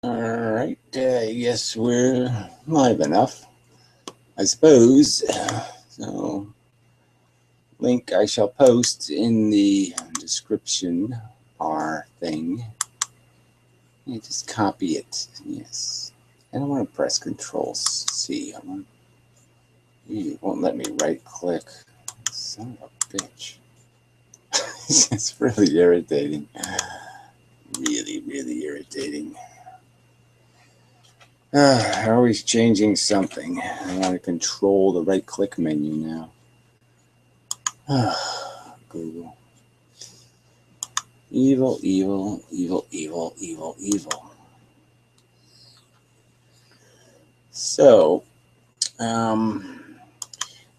All right, yes, we're live enough, I suppose. So, link I shall post in the description bar thing. You just copy it. Yes. I don't want to press Control C. You won't let me right click. Son of a bitch. It's really irritating. Really, really irritating. Always changing something. I want to control the right click menu now. Google. Evil, evil, evil, evil, evil, evil. So,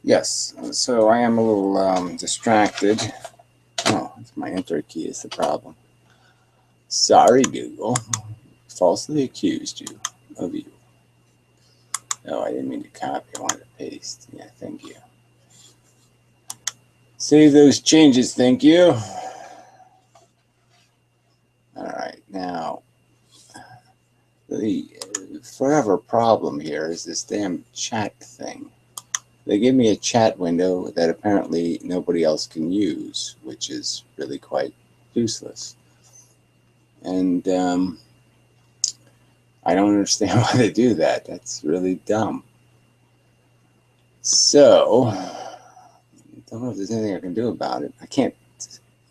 yes. So I am a little distracted. Oh, my enter key is the problem. Sorry, Google. Falsely accused you of evil. Oh, I didn't mean to copy. I wanted to paste. Yeah, thank you. Save those changes, thank you. All right, now the forever problem here is this damn chat thing. They give me a chat window that apparently nobody else can use, which is really quite useless. And I don't understand why they do that. That's really dumb. So, I don't know if there's anything I can do about it. I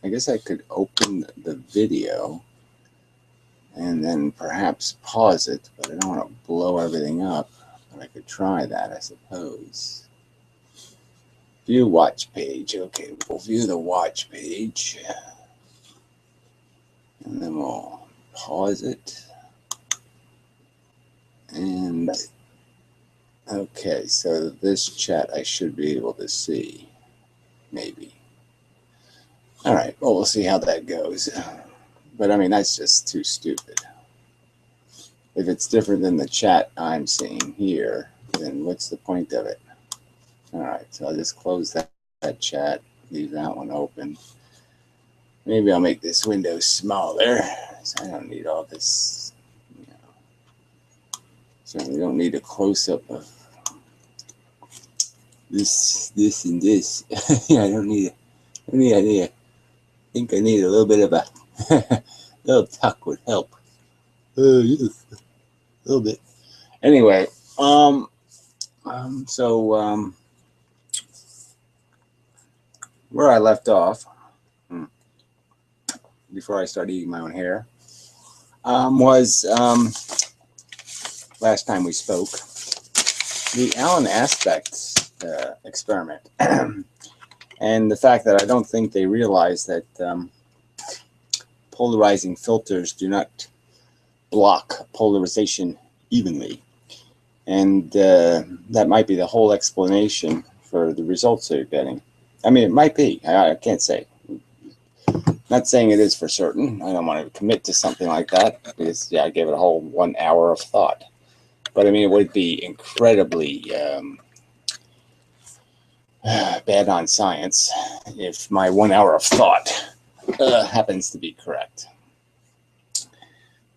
guess I could open the video and then perhaps pause it, but I don't want to blow everything up. But I could try that, I suppose. View watch page. Okay, we'll view the watch page. And then we'll pause it. And okay, so this chat I should be able to see. Maybe. All right, well, we'll see how that goes. But I mean, that's just too stupid. If it's different than the chat I'm seeing here, then what's the point of it? All right, so I'll just close that chat, leave that one open. Maybe I'll make this window smaller, so I don't need all this, you know. Certainly don't need a close-up of this, and this. Yeah, I don't need I think I need a little bit of a little tuck would help. Yes, a little bit. Anyway, so where I left off, before I started eating my own hair, was last time we spoke, the Allen aspect experiment. And the fact that I don't think they realize that polarizing filters do not block polarization evenly. And that might be the whole explanation for the results they're getting. I mean, it might be. I can't say. Not saying it is for certain. I don't want to commit to something like that because, yeah, I gave it a whole 1 hour of thought. But, I mean, it would be incredibly bad on science if my 1 hour of thought happens to be correct.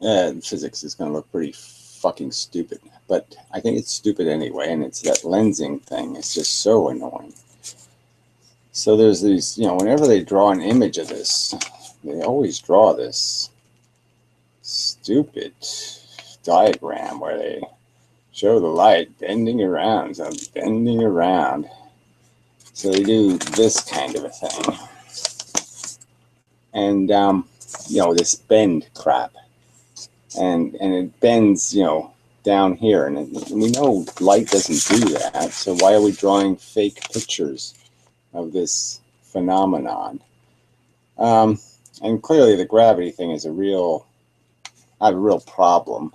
Physics is going to look pretty fucking stupid. But I think it's stupid anyway, and it's that lensing thing. It's just so annoying. So there's these, you know, whenever they draw an image of this, they always draw this stupid diagram where they show the light bending around, so bending around. So they do this kind of a thing. And, you know, this bend crap. And it bends, you know, down here. And we know light doesn't do that. So why are we drawing fake pictures of this phenomenon? And clearly the gravity thing is I have a real problem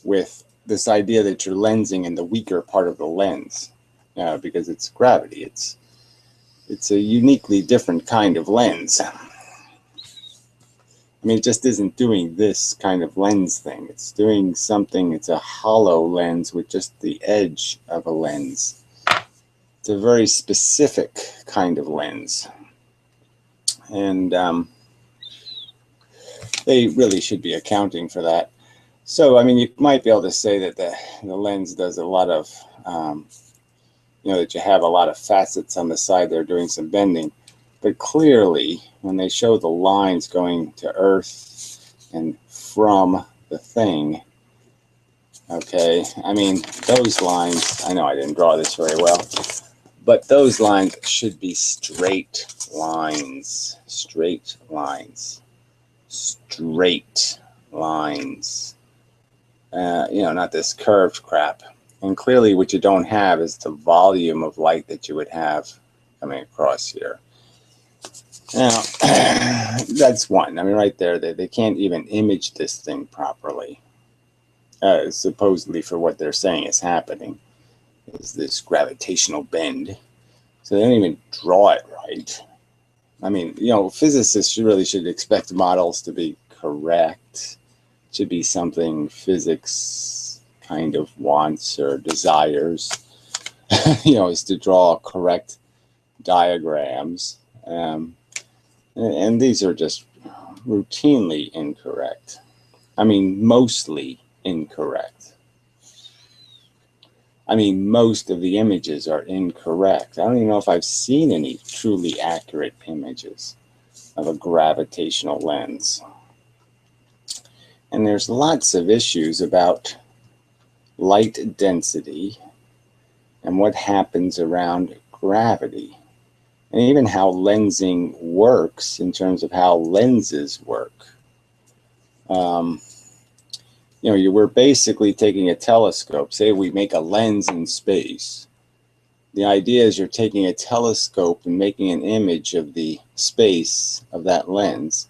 with this idea that you're lensing in the weaker part of the lens, because it's gravity. It's a uniquely different kind of lens. I mean, it just isn't doing this kind of lens thing. It's doing something, it's a hollow lens with just the edge of a lens. It's a very specific kind of lens. And they really should be accounting for that. So, I mean, you might be able to say that the lens does a lot of, that you have a lot of facets on the side there doing some bending. But clearly, when they show the lines going to Earth and from the thing, okay, I mean, those lines, I know I didn't draw this very well, but those lines should be straight lines, straight lines, straight lines. Not this curved crap. And clearly what you don't have is the volume of light that you would have coming across here. Now, that's one. I mean, right there, they can't even image this thing properly, supposedly for what they're saying is happening, is this gravitational bend. So they don't even draw it right. I mean, physicists really should expect models to be correct. It should be something physics kind of wants or desires, is to draw correct diagrams. And these are just routinely incorrect. I mean, mostly incorrect. I mean, most of the images are incorrect. I don't even know if I've seen any truly accurate images of a gravitational lens. And there's lots of issues about light density and what happens around gravity. And even how lensing works in terms of how lenses work. We're basically taking a telescope. Say we make a lens in space. The idea is you're taking a telescope and making an image of the space of that lens.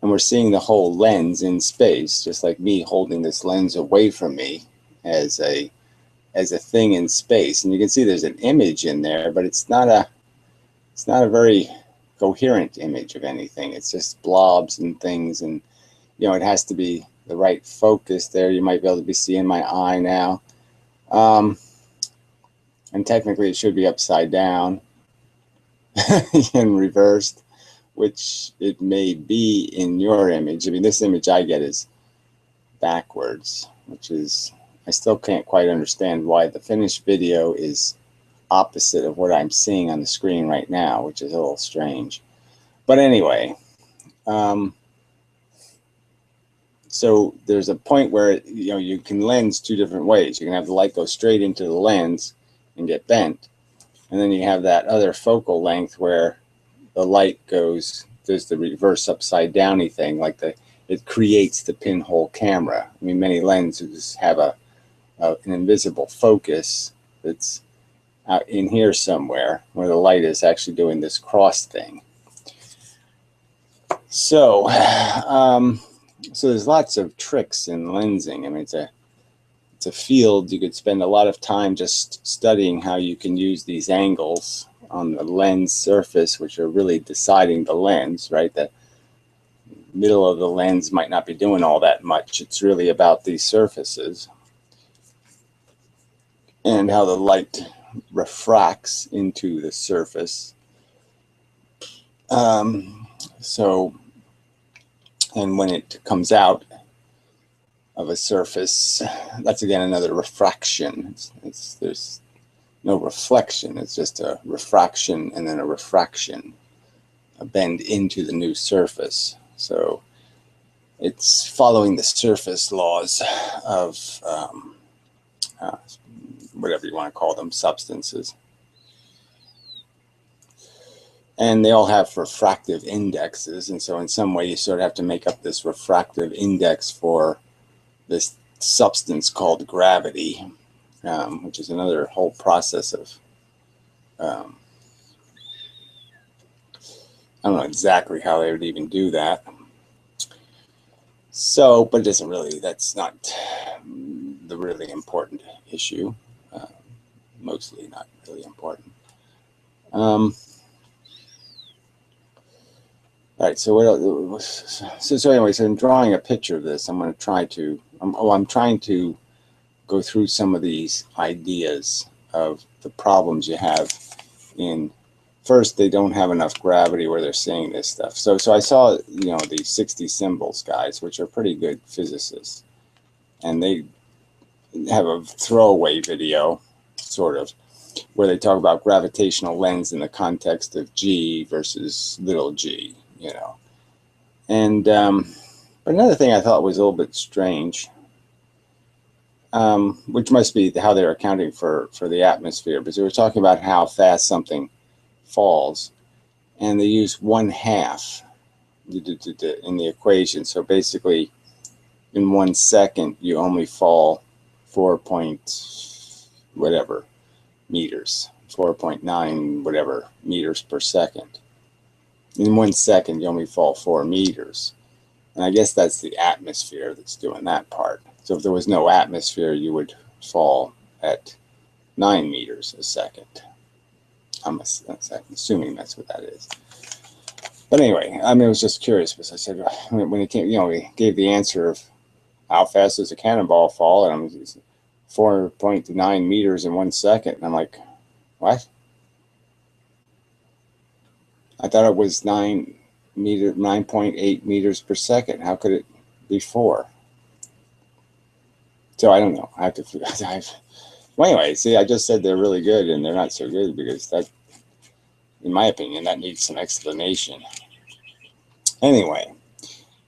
And we're seeing the whole lens in space, just like me holding this lens away from me as a thing in space. And you can see there's an image in there, but it's not a very coherent image of anything. It's just blobs and things, and it has to be the right focus there. You might be able to be seeing my eye now. And technically it should be upside down and reversed, which it may be in your image. I mean, this image I get is backwards, which is, I still can't quite understand why the finished video is opposite of what I'm seeing on the screen right now, which is a little strange. But anyway, so there's a point where you can lens two different ways. You can have the light go straight into the lens and get bent, and then you have that other focal length where the light does the reverse upside downy thing, like it creates the pinhole camera. I mean, many lenses have an invisible focus that's out in here somewhere where the light is actually doing this cross thing. So, so there's lots of tricks in lensing. I mean, it's a field. You could spend a lot of time just studying how you can use these angles on the lens surface, which are really deciding the lens, right? The middle of the lens might not be doing all that much. It's really about these surfaces and how the light refracts into the surface. And when it comes out of a surface, that's again another refraction. There's no reflection. It's just a refraction and then a refraction, a bend into the new surface. So it's following the surface laws of whatever you want to call them, substances. And they all have refractive indexes, and so in some way you sort of have to make up this refractive index for this substance called gravity, which is another whole process of, I don't know exactly how they would even do that. So, but it isn't really, that's not the really important issue, mostly not really important. All right, so what else? So anyway, so in drawing a picture of this, I'm going to try to, I'm trying to go through some of these ideas of the problems you have in first, they don't have enough gravity where they're seeing this stuff. So I saw, you know, the 60 Symbols guys, which are pretty good physicists, and they have a throwaway video, sort of, where they talk about gravitational lens in the context of G versus little g, you know. And but another thing I thought was a little bit strange, which must be how they're accounting for the atmosphere, because they were talking about how fast something falls, and they use 1/2 in the equation. So basically, in 1 second, you only fall 4 point whatever meters, 4.9 whatever meters per second. In 1 second, you only fall 4 meters. And I guess that's the atmosphere that's doing that part. So if there was no atmosphere, you would fall at 9 meters a second. I'm assuming that's what that is. But anyway, I mean, I was just curious because I said, when it came, you know, we gave the answer of how fast does a cannonball fall, and I'm 4.9 meters in 1 second. And I'm like, what? I thought it was 9.8 meters per second. How could it be 4? So I don't know. I have to figure out. Well, anyway, see, I just said they're really good, and they're not so good because that, in my opinion, that needs some explanation. Anyway,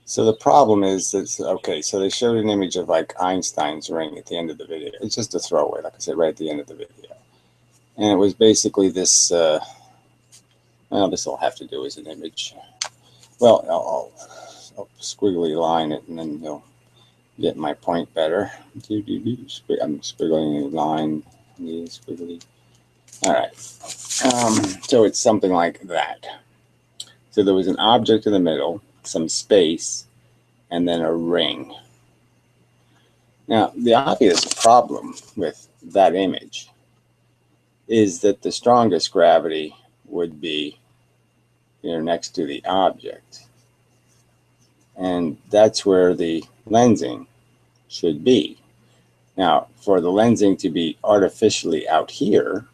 so the problem is that, okay, so they showed an image of like Einstein's ring at the end of the video. It's just a throwaway, like I said, right at the end of the video. And it was basically this, well, this will have to do as an image. Well, I'll squiggly line it, and then you'll get my point better. I'm squiggling a line, squiggly. All right. So it's something like that. So there was an object in the middle, some space, and then a ring. Now, the obvious problem with that image is that the strongest gravity would be here next to the object. And that's where the lensing should be. Now, for the lensing to be artificially out here,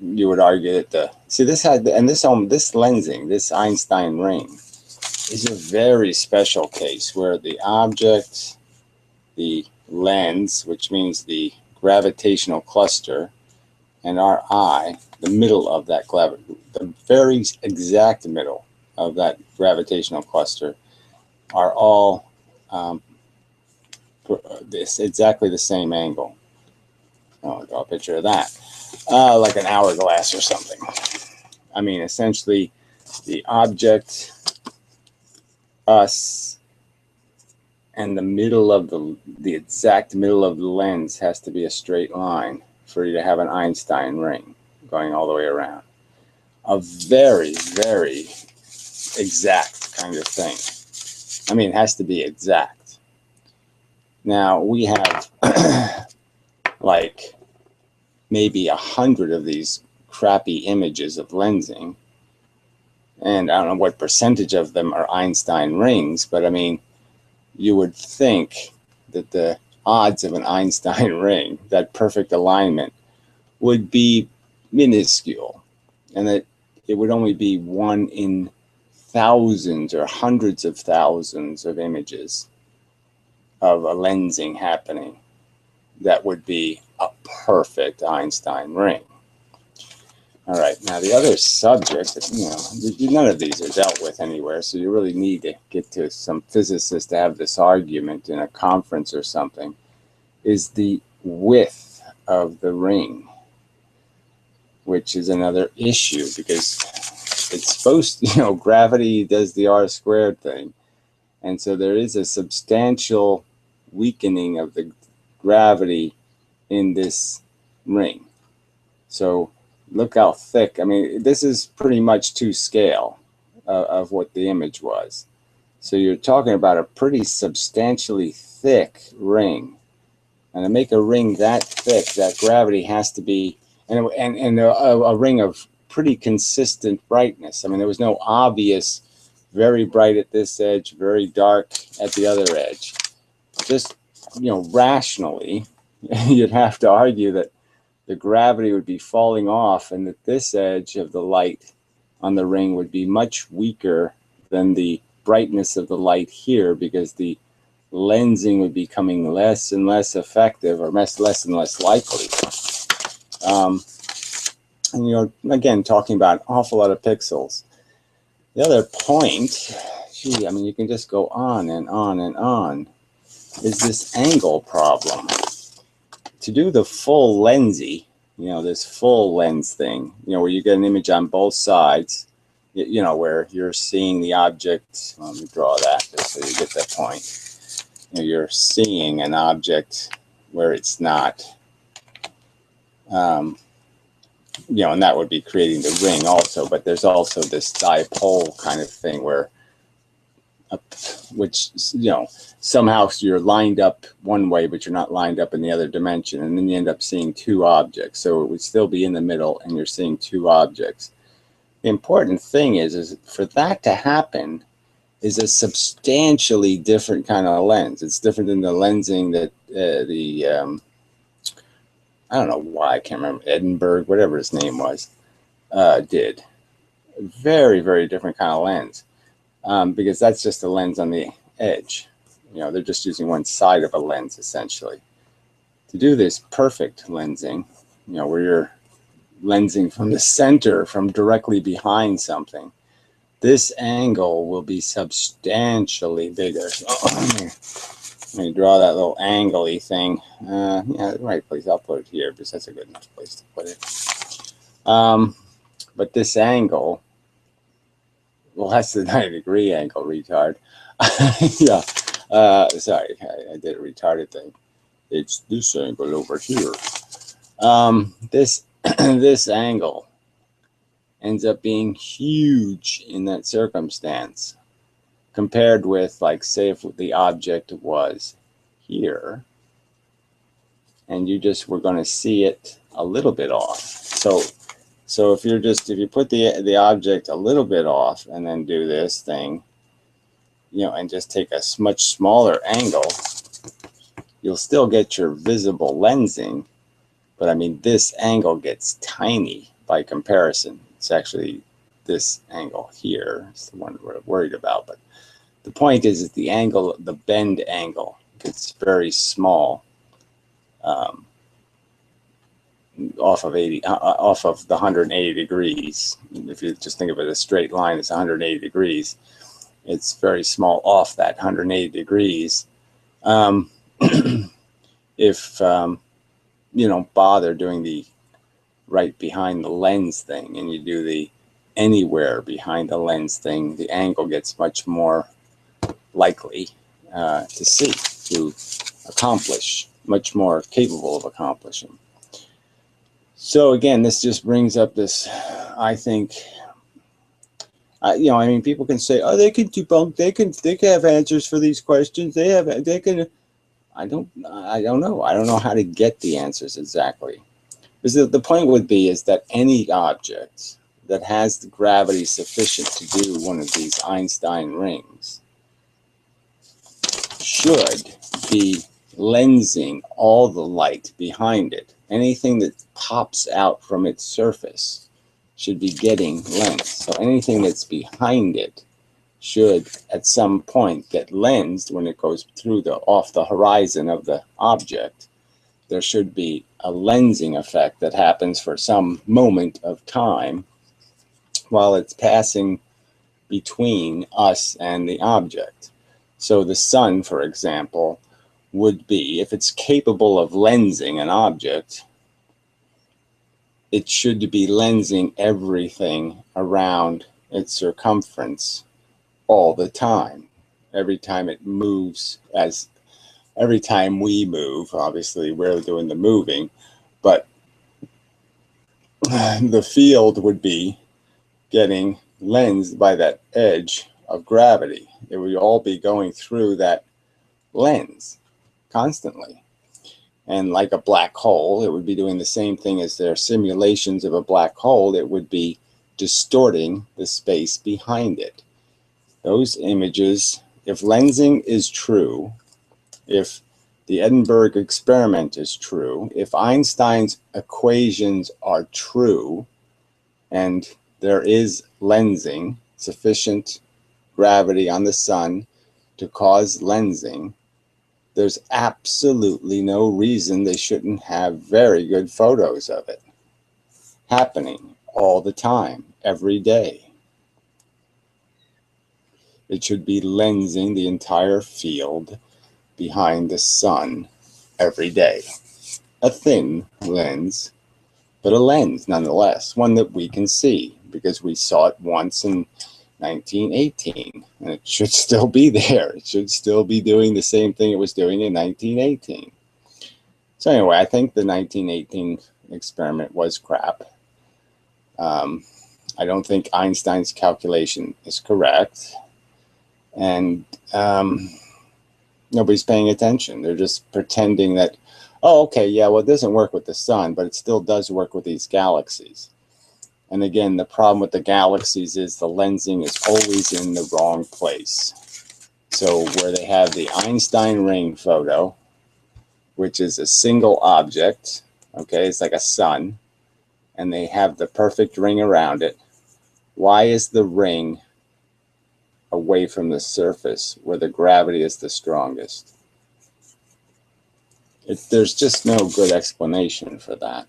you would argue that this lensing, this Einstein ring, is a very special case where the object, the lens, which means the gravitational cluster, and our eye, the middle of that the very exact middle of that gravitational cluster, are all exactly the same angle. I'll draw a picture of that. Like an hourglass or something. I mean, essentially, the object, us, and the middle of the exact middle of the lens has to be a straight line for you to have an Einstein ring going all the way around. A very, very exact kind of thing. I mean, it has to be exact. Now, we have like maybe 100 of these crappy images of lensing, and I don't know what percentage of them are Einstein rings, but I mean, you would think that the odds of an Einstein ring, that perfect alignment, would be minuscule, and that it would only be 1 in thousands or hundreds of thousands of images of a lensing happening that would be a perfect Einstein ring. All right, now the other subject, you know, none of these are dealt with anywhere, so you really need to get to some physicists to have this argument in a conference or something, is the width of the ring, which is another issue because it's supposed to, you know, gravity does the R squared thing. And so there is a substantial weakening of the gravity in this ring. So look how thick. I mean, this is pretty much to scale of what the image was. So you're talking about a pretty substantially thick ring. And to make a ring that thick, that gravity has to be, and a ring of pretty consistent brightness. I mean, there was no obvious very bright at this edge, very dark at the other edge. Just, you know, rationally, you'd have to argue that the gravity would be falling off, and that this edge of the light on the ring would be much weaker than the brightness of the light here, because the lensing would be becoming less and less effective, or less and less likely. And, you know, again, talking about an awful lot of pixels. The other point, gee, I mean, you can just go on and on and on, is this angle problem. To do the full lensy, you know, this full lens thing, you know, where you get an image on both sides, you know, where you're seeing the object. Let me draw that just so you get that point. You know, you're seeing an object where it's not, you know, and that would be creating the ring also. But there's also this dipole kind of thing where, which, you know, somehow you're lined up one way, but you're not lined up in the other dimension, and then you end up seeing two objects. So it would still be in the middle, and you're seeing two objects. The important thing is for that to happen is a substantially different kind of lens. It's different than the lensing that I don't know why, I can't remember, Edinburgh, whatever his name was, did. Very, very different kind of lens, because that's just a lens on the edge. You know, they're just using one side of a lens, essentially. To do this perfect lensing, you know, where you're lensing from the center, from directly behind something, this angle will be substantially bigger. So, let me draw that little angle-y thing. Yeah, the right place. I'll put it here because that's a good enough place to put it. But this angle, well, that's the 90-degree angle, retard. Yeah. Sorry, I did a retarded thing. It's this angle over here. This this angle ends up being huge in that circumstance, compared with, like, say if the object was here and you just were going to see it a little bit off. So if you put the object a little bit off and then do this thing, you know, and just take a much smaller angle, you'll still get your visible lensing, but I mean, this angle gets tiny by comparison. It's actually this angle here is the one we're worried about, but the point is the angle, the bend angle, gets very small off of the 180 degrees. If you just think of it as a straight line, it's 180 degrees. It's very small off that 180 degrees. If you don't bother doing the right behind the lens thing, and you do the anywhere behind the lens thing, the angle gets much more likely to accomplish, much more capable of accomplishing. So again, this just brings up this, I think, you know, I mean, people can say, oh, they can debunk, they can have answers for these questions. They can. I don't know. I don't know how to get the answers exactly. Because the point would be is that any object that has the gravity sufficient to do one of these Einstein rings should be lensing all the light behind it. Anything that pops out from its surface should be getting lensed. So anything that's behind it should at some point get lensed when it goes through off the horizon of the object. There should be a lensing effect that happens for some moment of time while it's passing between us and the object. So the sun, for example, would be, if it's capable of lensing an object, it should be lensing everything around its circumference all the time. Every time it moves, every time we move, obviously we're doing the moving, but the field would be getting lensed by that edge of gravity. It would all be going through that lens constantly. And like a black hole, it would be doing the same thing as their simulations of a black hole. It would be distorting the space behind it. Those images, if lensing is true, if the Edinburgh experiment is true, if Einstein's equations are true, and there is lensing, sufficient gravity on the sun to cause lensing, there's absolutely no reason they shouldn't have very good photos of it happening all the time, every day. It should be lensing the entire field behind the sun every day. A thin lens, but a lens nonetheless, one that we can see because we saw it once in 1918, and it should still be there. It should still be doing the same thing it was doing in 1918. So anyway, I think the 1918 experiment was crap. I don't think Einstein's calculation is correct, and nobody's paying attention. They're just pretending that, oh, okay, yeah, well, it doesn't work with the sun, but it still does work with these galaxies. And again, the problem with the galaxies is the lensing is always in the wrong place. So where they have the Einstein ring photo, which is a single object, okay, it's like a sun, and they have the perfect ring around it. Why is the ring away from the surface where the gravity is the strongest? There's just no good explanation for that.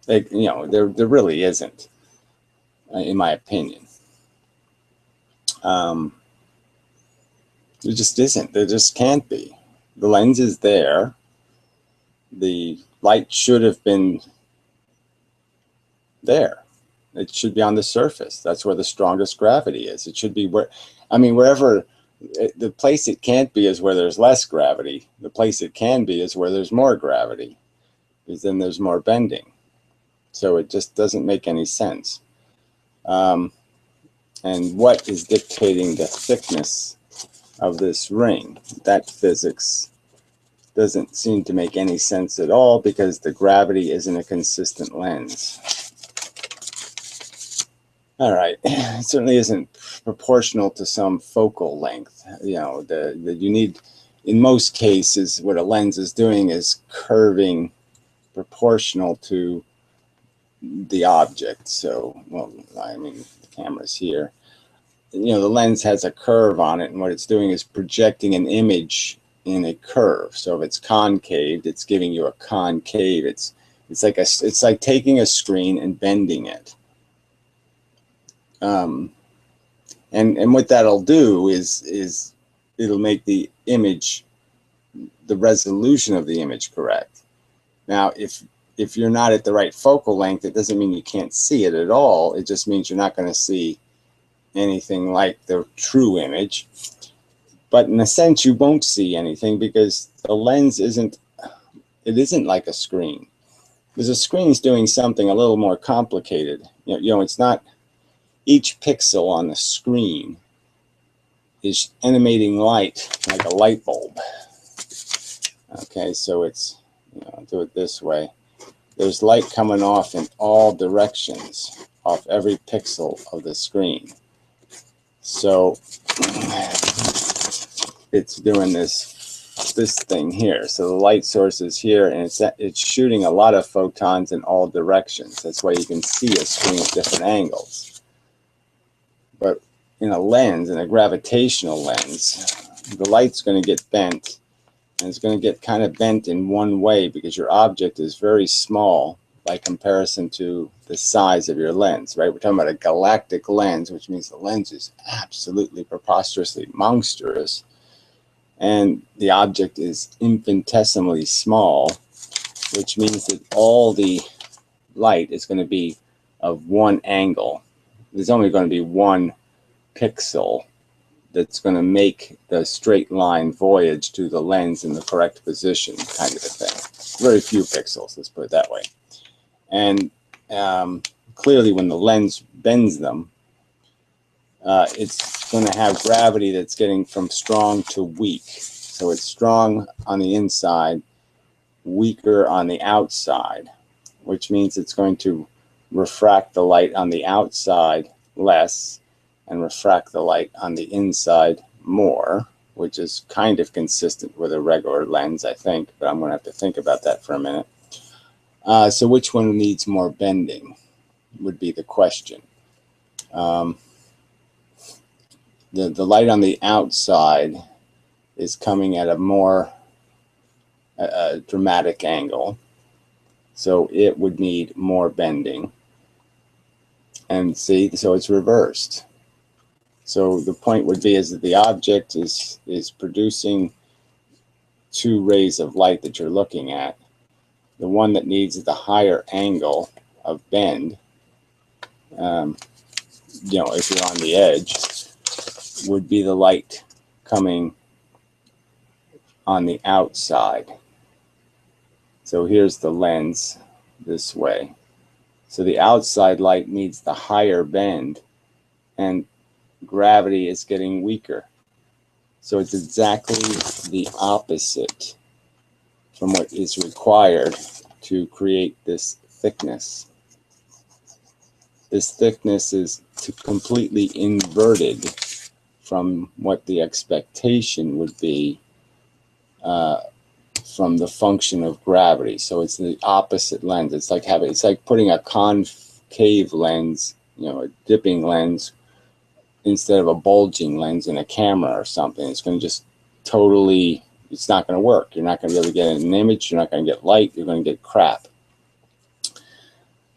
There really isn't, in my opinion. There just isn't. There just can't be. The lens is there. The light should have been there. It should be on the surface. That's where the strongest gravity is. It should be wherever. The place it can't be is where there's less gravity. The place it can be is where there's more gravity, because then there's more bending. So it just doesn't make any sense. And what is dictating the thickness of this ring? That physics doesn't seem to make any sense at all, because the gravity isn't a consistent lens. All right, it certainly isn't proportional to some focal length. You need, in most cases, what a lens is doing is curving proportional to the object. So, the camera's here. The lens has a curve on it, and what it's doing is projecting an image in a curve. So if it's concave, it's giving you a concave. It's like taking a screen and bending it. And what that'll do is it'll make the image, the resolution of the image correct. Now, if you're not at the right focal length, it doesn't mean you can't see it at all. It just means you're not going to see anything like the true image. But in a sense, you won't see anything, because the lens isn't like a screen. Because a screen's doing something a little more complicated. It's not, each pixel on the screen is emanating light like a light bulb. Okay, so it's, I'll do it this way. There's light coming off in all directions, off every pixel of the screen. So it's doing this thing here. So the light source is here, and it's shooting a lot of photons in all directions. That's why you can see a screen at different angles. But in a lens, in a gravitational lens, the light's going to get bent, and it's going to get kind of bent in one way, because your object is very small by comparison to the size of your lens, right? We're talking about a galactic lens, which means the lens is absolutely preposterously monstrous, and the object is infinitesimally small, which means that all the light is going to be of one angle. There's only going to be one pixel that's going to make the straight line voyage to the lens in the correct position, kind of a thing. Very few pixels, let's put it that way. And clearly when the lens bends them, it's going to have gravity that's getting from strong to weak. So it's strong on the inside, weaker on the outside, which means it's going to refract the light on the outside less and refract the light on the inside more, which is kind of consistent with a regular lens, I think, but I'm going to have to think about that for a minute. So which one needs more bending would be the question. The light on the outside is coming at a more dramatic angle, so it would need more bending. And see, so it's reversed. So the point would be is that the object is producing two rays of light that you're looking at. The one that needs the higher angle of bend, you know, if you're on the edge, would be the light coming on the outside. So here's the lens this way. So the outside light needs the higher bend, and gravity is getting weaker. So it's exactly the opposite from what is required to create this thickness. This thickness is completely inverted from what the expectation would be from the function of gravity. So it's the opposite lens. It's like putting a concave lens, you know, a dipping lens, instead of a bulging lens in a camera or something. It's going to just totally, it's not going to work. You're not going to be able to get an image. You're not going to get light. You're going to get crap.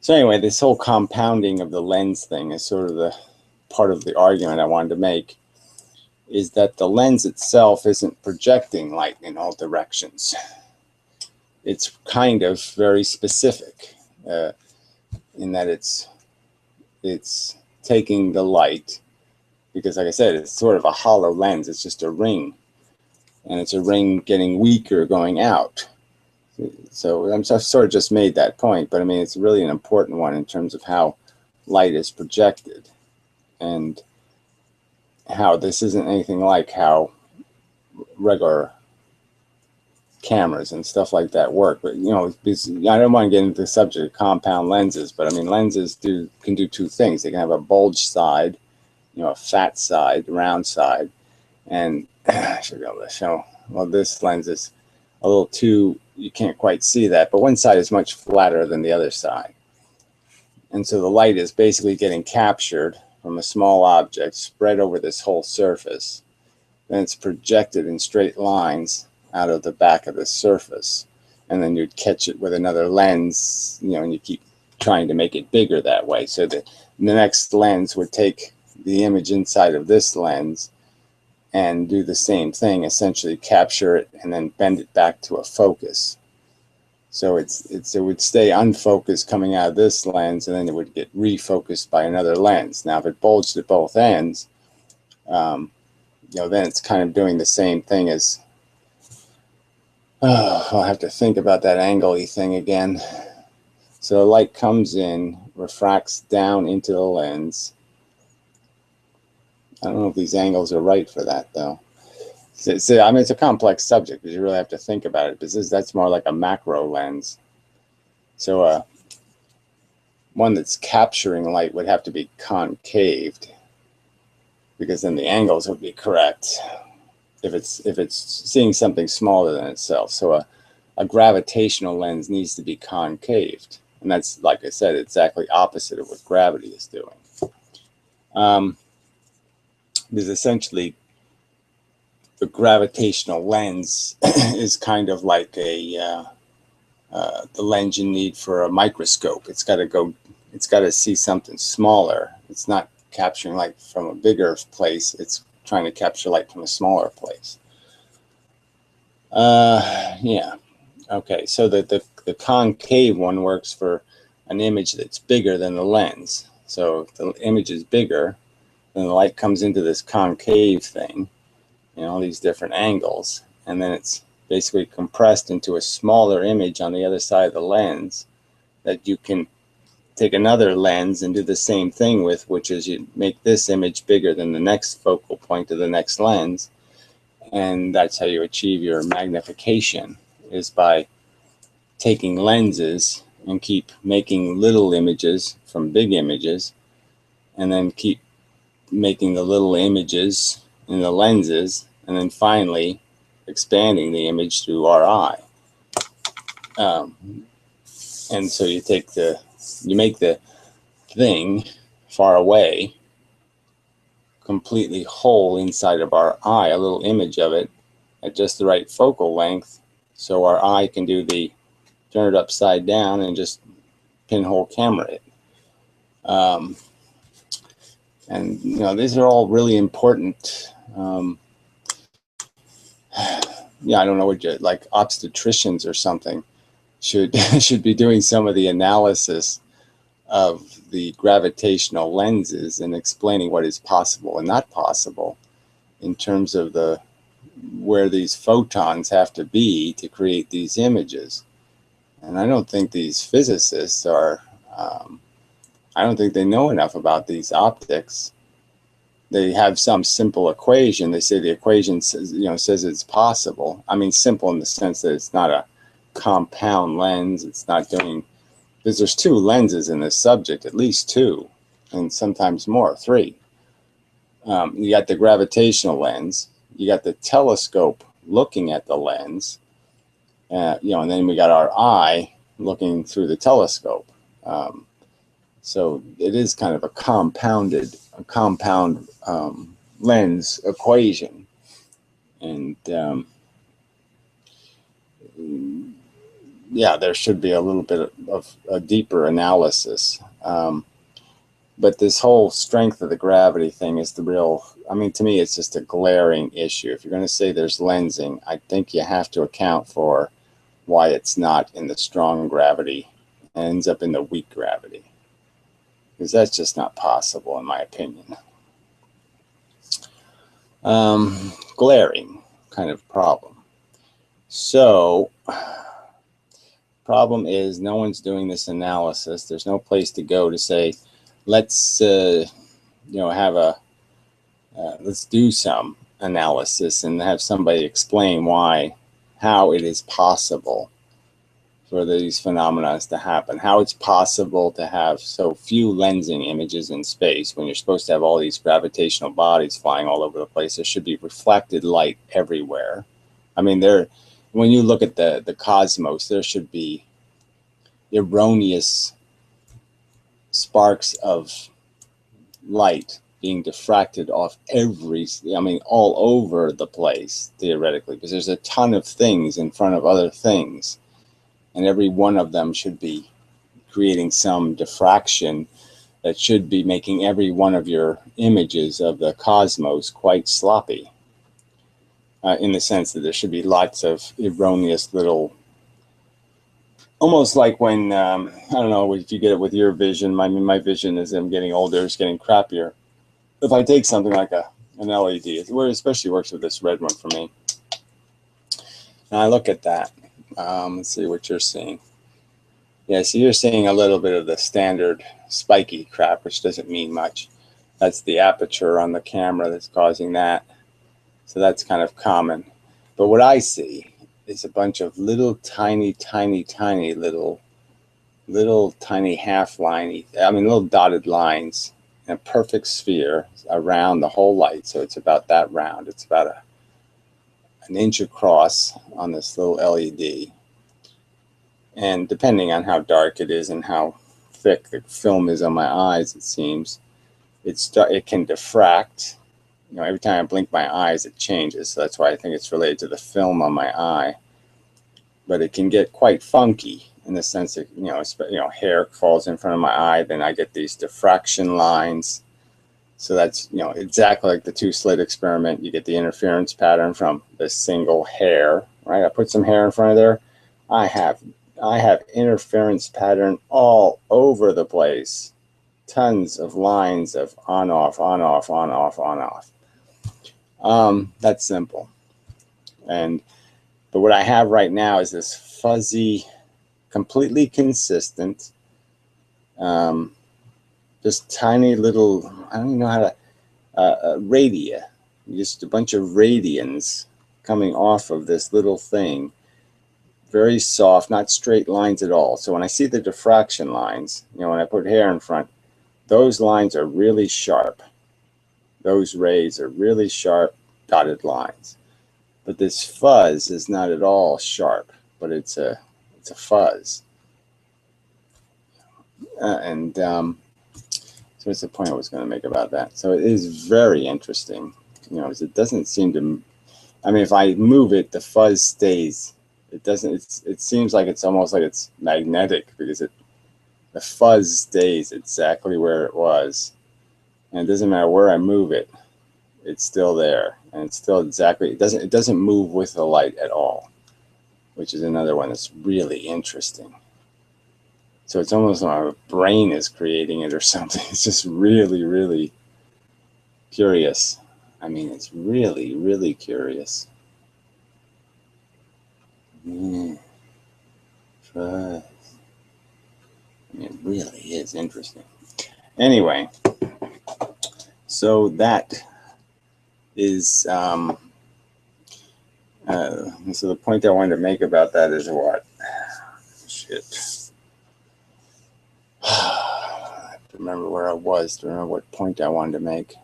So anyway, this whole compounding of the lens thing is sort of the part of the argument I wanted to make, is that the lens itself isn't projecting light in all directions. It's kind of very specific in that it's taking the light, because like I said, it's sort of a hollow lens. It's just a ring, and it's a ring getting weaker going out. So I'm sort of just made that point, but I mean, it's really an important one in terms of how light is projected, and how this isn't anything like how regular cameras and stuff like that work. But you know, I don't want to get into the subject of compound lenses, but I mean, lenses can do two things. They can have a bulge side, you know, a fat side, round side, and I should be able to show. Well, this lens is a little too, you can't quite see that, but one side is much flatter than the other side, and so the light is basically getting captured from a small object, spread over this whole surface. Then it's projected in straight lines out of the back of the surface, and then you'd catch it with another lens, you know, and you keep trying to make it bigger that way. So that the next lens would take the image inside of this lens and do the same thing, essentially capture it and then bend it back to a focus. So it would stay unfocused coming out of this lens, and then it would get refocused by another lens. Now, if it bulged at both ends, you know, then it's kind of doing the same thing as, I'll have to think about that angle-y thing again. So the light comes in, refracts down into the lens. I don't know if these angles are right for that, though. So, I mean, it's a complex subject because you really have to think about it, because that's more like a macro lens. So one that's capturing light would have to be concaved, because then the angles would be correct if it's seeing something smaller than itself. So a gravitational lens needs to be concaved, and that's, like I said, exactly opposite of what gravity is doing. Because essentially the gravitational lens is kind of like the lens you need for a microscope. It's got to see something smaller. It's not capturing light from a bigger place. It's trying to capture light from a smaller place. Yeah. Okay. So the concave one works for an image that's bigger than the lens. So if the image is bigger, then the light comes into this concave thing, you know, all these different angles, and then it's basically compressed into a smaller image on the other side of the lens that you can take another lens and do the same thing with, which is you make this image bigger than the next focal point of the next lens, and that's how you achieve your magnification, is by taking lenses and keep making little images from big images, and then keep making the little images in the lenses and then finally expanding the image through our eye. And so you make the thing far away completely whole inside of our eye, a little image of it at just the right focal length, so our eye can do the turn it upside down and just pinhole camera it. And these are all really important. Yeah, I don't know what like obstetricians or something should should be doing some of the analysis of the gravitational lenses and explaining what is possible and not possible in terms of where these photons have to be to create these images. And I don't think these physicists are, I don't think they know enough about these optics. They have some simple equation. They say the equation says it's possible. I mean, simple in the sense that it's not a compound lens. It's not doing, because there's two lenses in this subject, at least two, and sometimes more, three. You got the gravitational lens, you got the telescope looking at the lens, and then we got our eye looking through the telescope. So it is kind of a compound lens equation, and yeah, there should be a little bit of a deeper analysis. But this whole strength of the gravity thing is the real, I mean, to me, it's just a glaring issue. If you're going to say there's lensing, I think you have to account for why it's not in the strong gravity and ends up in the weak gravity, because that's just not possible, in my opinion. Glaring kind of problem. So, problem is no one's doing this analysis. There's no place to go to say, let's have let's do some analysis and have somebody explain how it is possible for these phenomena to happen, how it's possible to have so few lensing images in space when you're supposed to have all these gravitational bodies flying all over the place. There should be reflected light everywhere. I mean, when you look at the cosmos, there should be erroneous sparks of light being diffracted off all over the place, theoretically, because there's a ton of things in front of other things, and every one of them should be creating some diffraction that should be making every one of your images of the cosmos quite sloppy, in the sense that there should be lots of erroneous little, almost like when, I don't know if you get it with your vision. My vision as I'm getting older is getting crappier. If I take something like an LED, it especially works with this red one for me, and I look at that, let's see what you're seeing. Yeah, so you're seeing a little bit of the standard spiky crap, which doesn't mean much. That's the aperture on the camera that's causing that. So that's kind of common. But what I see is a bunch of little tiny little little dotted lines in a perfect sphere around the whole light. So it's about that round. It's about an inch across on this little LED. And depending on how dark it is and how thick the film is on my eyes, it seems, it can diffract. Every time I blink my eyes, it changes. So that's why I think it's related to the film on my eye. But it can get quite funky in the sense that, hair falls in front of my eye, then I get these diffraction lines. So that's, exactly like the two-slit experiment. You get the interference pattern from the single hair, right? I put some hair in front of there. I have interference pattern all over the place. Tons of lines of on, off, on, off, on, off, on, off. That's simple. But what I have right now is this fuzzy, completely consistent, just tiny little, I don't even know how to, radia, just a bunch of radians coming off of this little thing. Very soft, not straight lines at all. So when I see the diffraction lines, when I put hair in front, those lines are really sharp. Those rays are really sharp, dotted lines. But this fuzz is not at all sharp, but it's a fuzz. So what's the point I was going to make about that? So it is very interesting. You know, it doesn't seem to. I mean, if I move it, the fuzz stays. It doesn't. It seems like it's almost like it's magnetic because the fuzz stays exactly where it was, and it doesn't matter where I move it. It's still there, and it's still exactly. It doesn't move with the light at all, which is another one that's really interesting. So it's almost like my brain is creating it or something. It's just really, really curious. I mean, it's really, really curious. Yeah. I mean, it really is interesting. Anyway, so that is so the point I wanted to make about that is what? Shit. I have to remember where I was to remember what point I wanted to make.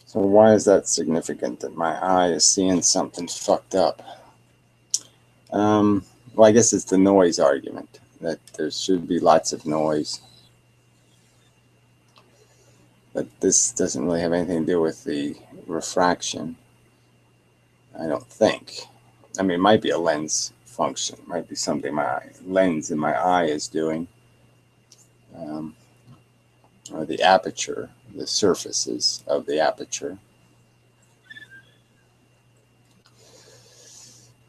So why is that significant that my eye is seeing something fucked up? Well, I guess it's the noise argument, that there should be lots of noise. But this doesn't really have anything to do with the refraction, I don't think. I mean, it might be a lens function. It might be something my lens in my eye is doing. Or the aperture, the surfaces of the aperture.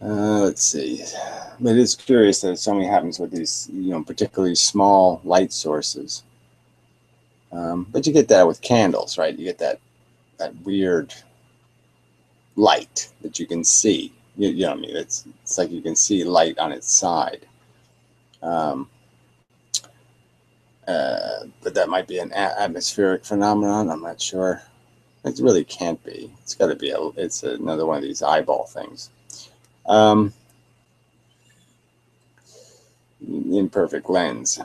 Let's see. But it's curious that it only happens with these, you know, particularly small light sources. But you get that with candles, right? You get that weird light that you can see. You know what I mean? It's like you can see light on its side. But that might be an atmospheric phenomenon. I'm not sure. It really can't be. It's got to be it's another one of these eyeball things. Imperfect lens.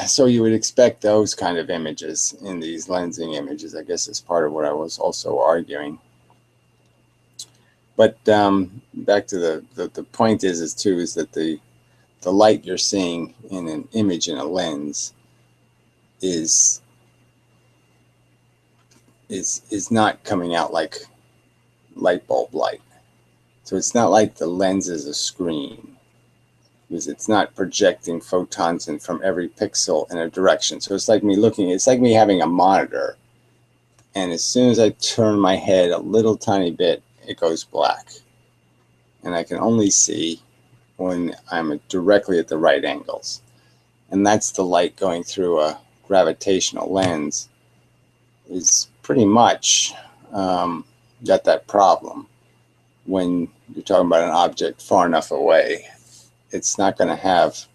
So you would expect those kind of images in these lensing images. I guess is part of what I was also arguing. But back to the point is that the light you're seeing in an image in a lens is not coming out like light bulb light. So it's not like the lens is a screen, because it's not projecting photons in from every pixel in a direction. So it's like me having a monitor, and as soon as I turn my head a little tiny bit, it goes black. And I can only see when I'm directly at the right angles. And that's the light going through a gravitational lens is pretty much got that problem. When you're talking about an object far enough away, it's not going to have,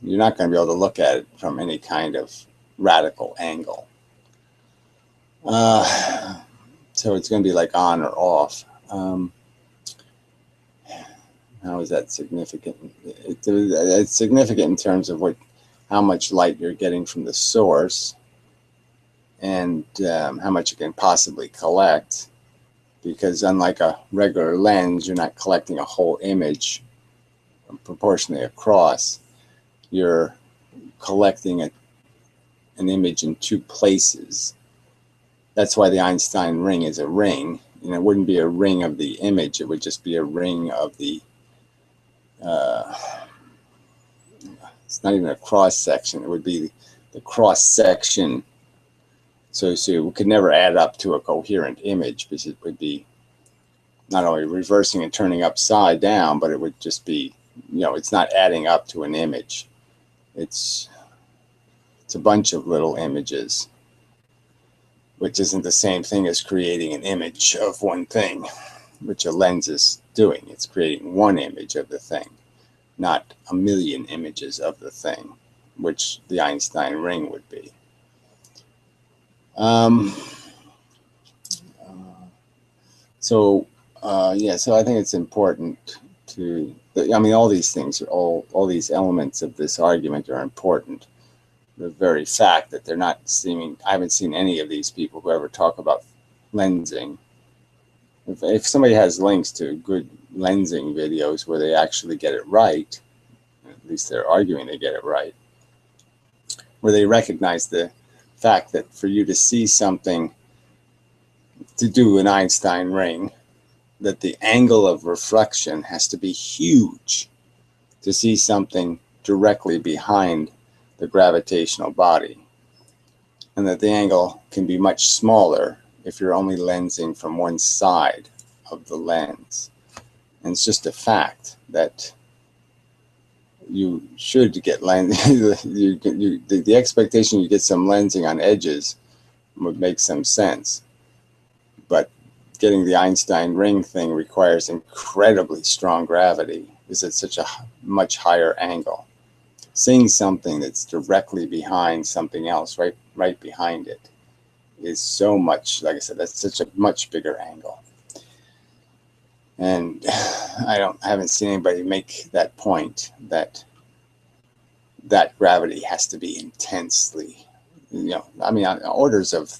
you're not going to be able to look at it from any kind of radical angle. So it's going to be like on or off. How is that significant? It's significant in terms of how much light you're getting from the source, and how much you can possibly collect. Because unlike a regular lens, you're not collecting a whole image proportionally across. You're collecting an image in two places. That's why the Einstein ring is a ring. And it wouldn't be a ring of the image. It would just be a ring of the, it's not even a cross section. It would be the cross section. So it could never add up to a coherent image, because it would be not only reversing and turning upside down, but it would just be, you know, it's not adding up to an image. It's a bunch of little images, which isn't the same thing as creating an image of one thing, which a lens is doing. It's creating one image of the thing, not a million images of the thing, which the Einstein ring would be. So I think it's important to, I mean, all these things, all these elements of this argument are important. the very fact that they're not seeming, I haven't seen any of these people who ever talk about lensing. If somebody has links to good lensing videos where they actually get it right, at least they're arguing they get it right, where they recognize the fact that for you to see something, to do an Einstein ring, that the angle of reflection has to be huge to see something directly behind the gravitational body, and that the angle can be much smaller if you're only lensing from one side of the lens. And it's just a fact that you should get the expectation you get some lensing on edges would make some sense, but getting the Einstein ring thing requires incredibly strong gravity because it's such a much higher angle. Seeing something that's directly behind something else, right behind it, is so much, like I said, that's such a much bigger angle. And I haven't seen anybody make that point, that gravity has to be intensely, I mean, on orders of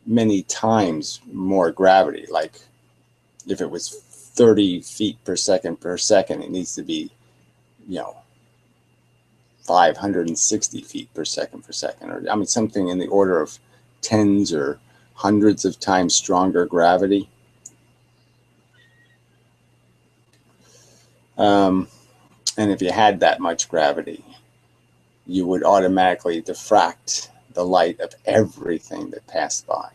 many times more gravity. Like if it was 30 feet per second, it needs to be, 560 feet per second, or I mean, something in the order of tens or hundreds of times stronger gravity. And if you had that much gravity, you would automatically diffract the light of everything that passed by.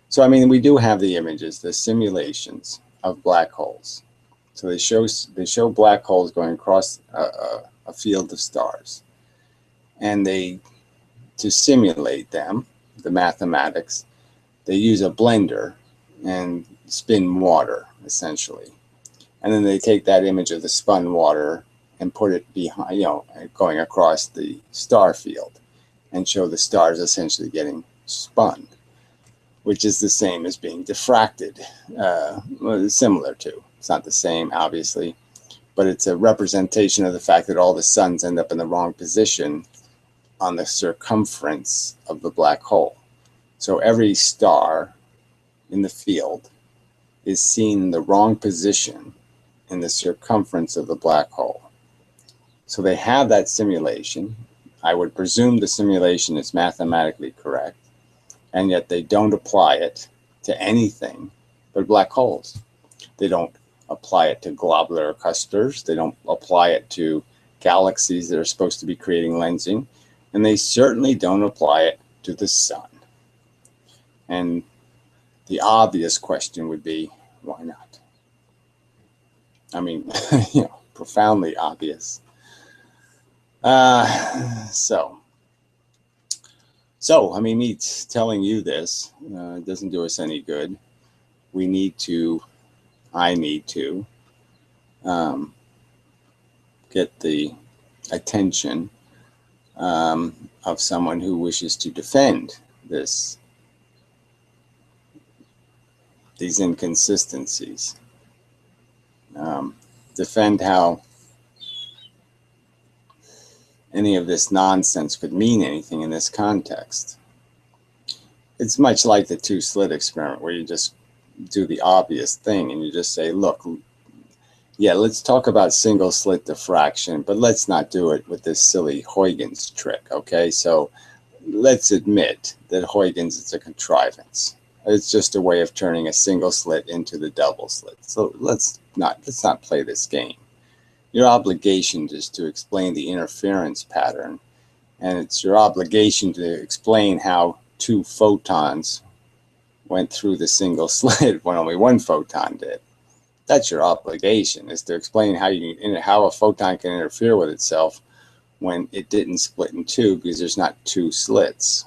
So, I mean, we do have the images, the simulations of black holes. So they show black holes going across a field of stars. And to simulate them, the mathematics, they use a blender and spin water, essentially. And then they take that image of the spun water and put it behind, going across the star field, and show the stars essentially getting spun, which is the same as being diffracted, similar to. It's not the same, obviously, but it's a representation of the fact that all the suns end up in the wrong position on the circumference of the black hole. So every star in the field is seen in the wrong position in the circumference of the black hole. So they have that simulation. I would presume the simulation is mathematically correct, and yet they don't apply it to anything but black holes. They don't apply it to globular clusters. They don't apply it to galaxies that are supposed to be creating lensing, and they certainly don't apply it to the sun. And the obvious question would be, why not? I mean, profoundly obvious. So, I mean, me telling you this doesn't do us any good. I need to get the attention of someone who wishes to defend these inconsistencies. Defend how any of this nonsense could mean anything in this context. It's much like the two-slit experiment, where you just do the obvious thing and you just say, look, yeah, let's talk about single slit diffraction, but let's not do it with this silly Huygens trick, okay? So let's admit that Huygens is a contrivance. It's just a way of turning a single slit into the double slit. So let's not play this game. Your obligation is to explain the interference pattern, and it's your obligation to explain how two photons went through the single slit when only one photon did. That's your obligation, is to explain how a photon can interfere with itself when it didn't split in two, because there's not two slits.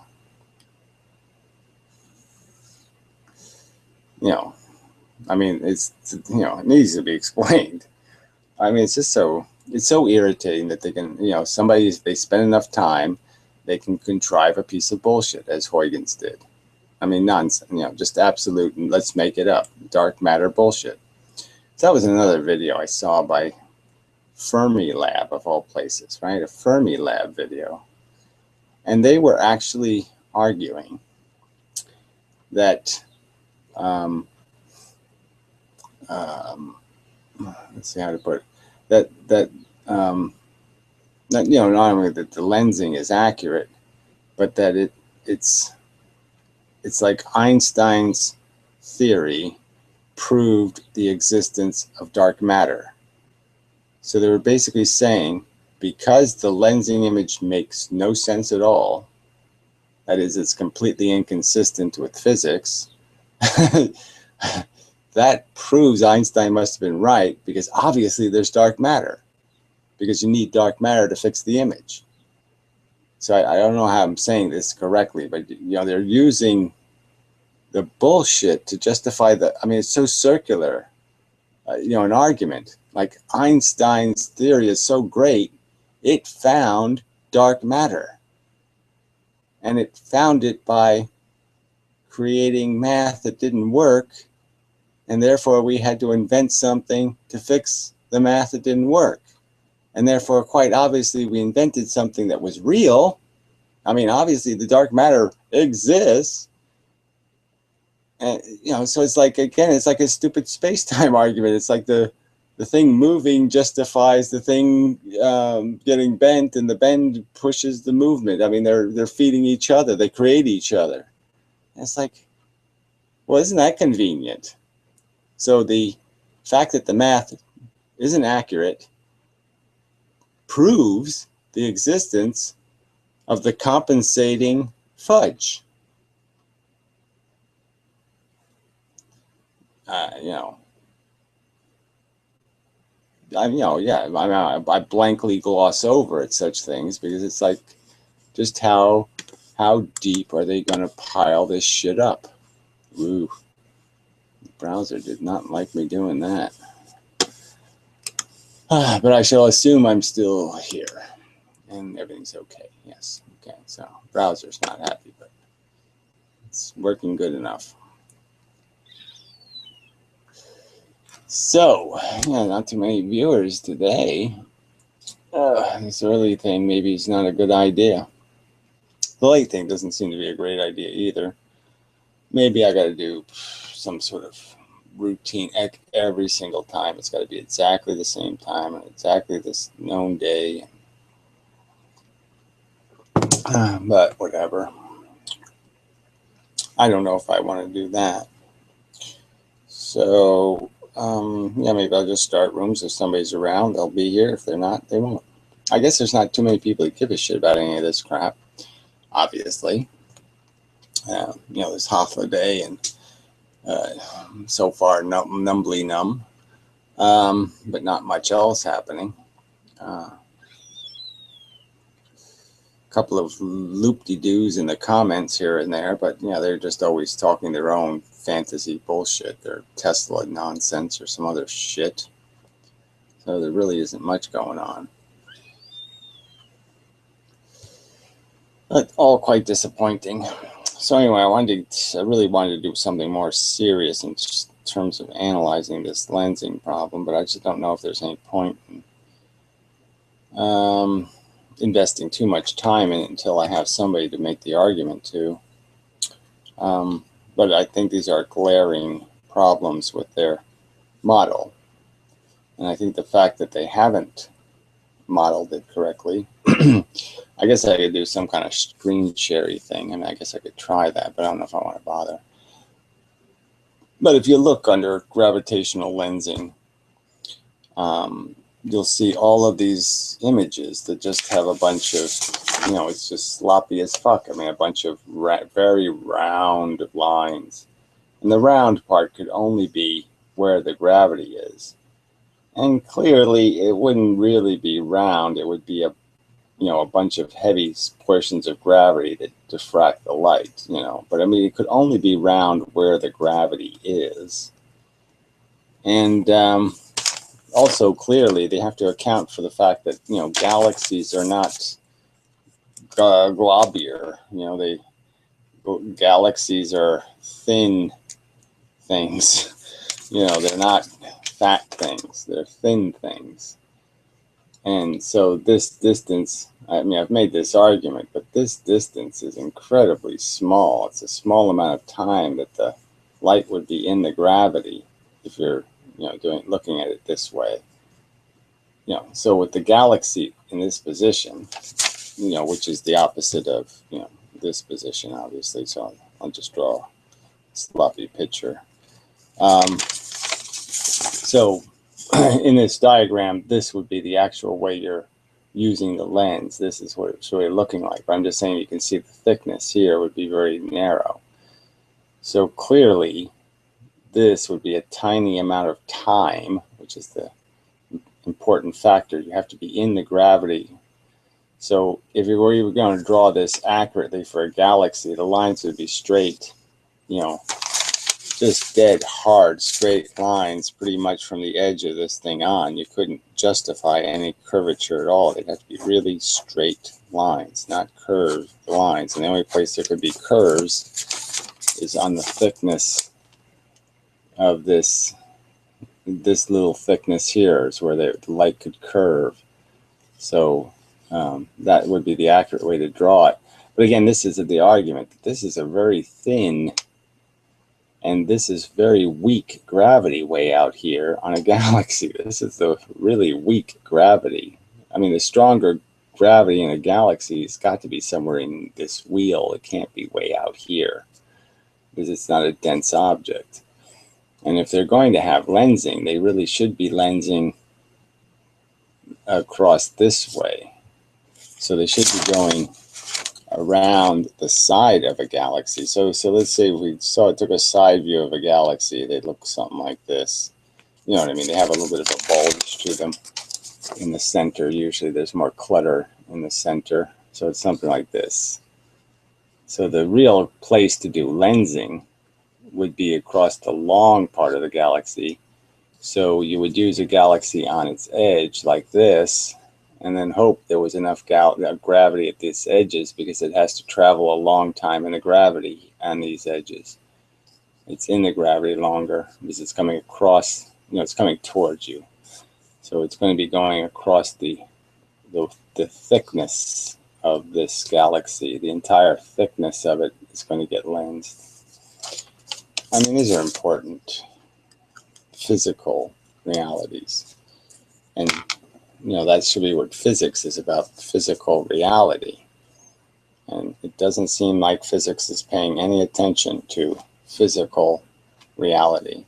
I mean, it needs to be explained. I mean, it's so irritating that they can, they spend enough time, they can contrive a piece of bullshit, as Huygens did. I mean, nonsense, just absolute, and let's make it up, dark matter bullshit. So that was another video I saw by Fermilab, of all places, right? A Fermilab video. And they were actually arguing that, let's see how to put it, that not only that the lensing is accurate, but that it's like Einstein's theory proved the existence of dark matter. So they were basically saying, because the lensing image makes no sense at all, that is, it's completely inconsistent with physics, that proves Einstein must have been right, because obviously there's dark matter, because you need dark matter to fix the image. So I don't know how I'm saying this correctly, but they're using the bullshit to justify the, I mean, it's so circular, an argument. Like Einstein's theory is so great, it found dark matter. And it found it by creating math that didn't work, and therefore we had to invent something to fix the math that didn't work. And therefore, quite obviously, we invented something that was real. I mean, obviously, the dark matter exists. And, so it's like, again, it's like a stupid space-time argument. It's like the thing moving justifies the thing getting bent, and the bend pushes the movement. I mean, they're feeding each other. They create each other. And it's like, well, isn't that convenient? So the fact that the math isn't accurate proves the existence of the compensating fudge. I blankly gloss over at such things because it's like, just how deep are they going to pile this shit up? Ooh, the browser did not like me doing that. But I shall assume I'm still here and everything's okay. Yes, okay. So browser's not happy, but it's working good enough. So, not too many viewers today. This early thing maybe is not a good idea. The late thing doesn't seem to be a great idea either. Maybe I got to do some sort of routine every single time. It's got to be exactly the same time and exactly this known day. But whatever. I don't know if I want to do that. So, maybe I'll just start rooms. If somebody's around, they'll be here. If they're not, they won't. I guess there's not too many people that give a shit about any of this crap, obviously. There's half a day, and so far, numbly numb, but not much else happening. Couple of loop-de-doos in the comments here and there, but they're just always talking their own fantasy bullshit. Their Tesla nonsense or some other shit. So there really isn't much going on. But all quite disappointing. So anyway, I really wanted to do something more serious in terms of analyzing this lensing problem, but I just don't know if there's any point in investing too much time in it until I have somebody to make the argument to. But I think these are glaring problems with their model. And I think the fact that they haven't modeled it correctly, I guess I could do some kind of screen share thing. I mean, I guess I could try that, but I don't know if I want to bother. But if you look under gravitational lensing, you'll see all of these images that just have a bunch of, it's just sloppy as fuck. I mean, a bunch of very round lines. And the round part could only be where the gravity is. And clearly, it wouldn't really be round. It would be a bunch of heavy portions of gravity that diffract the light, But I mean, it could only be round where the gravity is. And also, clearly, they have to account for the fact that, galaxies are not globular. Galaxies are thin things. They're not fat things. They're thin things. And so this distance, I mean, I've made this argument, but this distance is incredibly small. It's a small amount of time that the light would be in the gravity if you're, looking at it this way. So with the galaxy in this position, which is the opposite of, this position, obviously. So I'll just draw a sloppy picture. So in this diagram, this would be the actual way you're using the lens. This is what it's really looking like. But I'm just saying you can see the thickness here would be very narrow. So clearly, this would be a tiny amount of time, which is the important factor. You have to be in the gravity. So if you were going to draw this accurately for a galaxy, the lines would be straight, just dead hard straight lines pretty much from the edge of this thing on. You couldn't justify any curvature at all. They'd have to be really straight lines, not curved lines. And the only place there could be curves is on the thickness of this little thickness here is where the light could curve. So that would be the accurate way to draw it. But again, this is the argument that this is a very thin and this is very weak gravity way out here on a galaxy. This is the really weak gravity. I mean, the stronger gravity in a galaxy has got to be somewhere in this wheel. It can't be way out here because it's not a dense object. And if they're going to have lensing, they really should be lensing across this way. So they should be going around the side of a galaxy. So let's say we took a side view of a galaxy. They'd look something like this. You know what I mean? They have a little bit of a bulge to them in the center. Usually there's more clutter in the center. So it's something like this. So the real place to do lensing would be across the long part of the galaxy. So you would use a galaxy on its edge like this, and then hope there was enough gravity at these edges, because it has to travel a long time in the gravity on these edges. It's in the gravity longer because it's coming across, it's coming towards you. So it's going to be going across the thickness of this galaxy. The entire thickness of it is going to get lensed. I mean, these are important physical realities. And that should be what physics is about, physical reality. And it doesn't seem like physics is paying any attention to physical reality.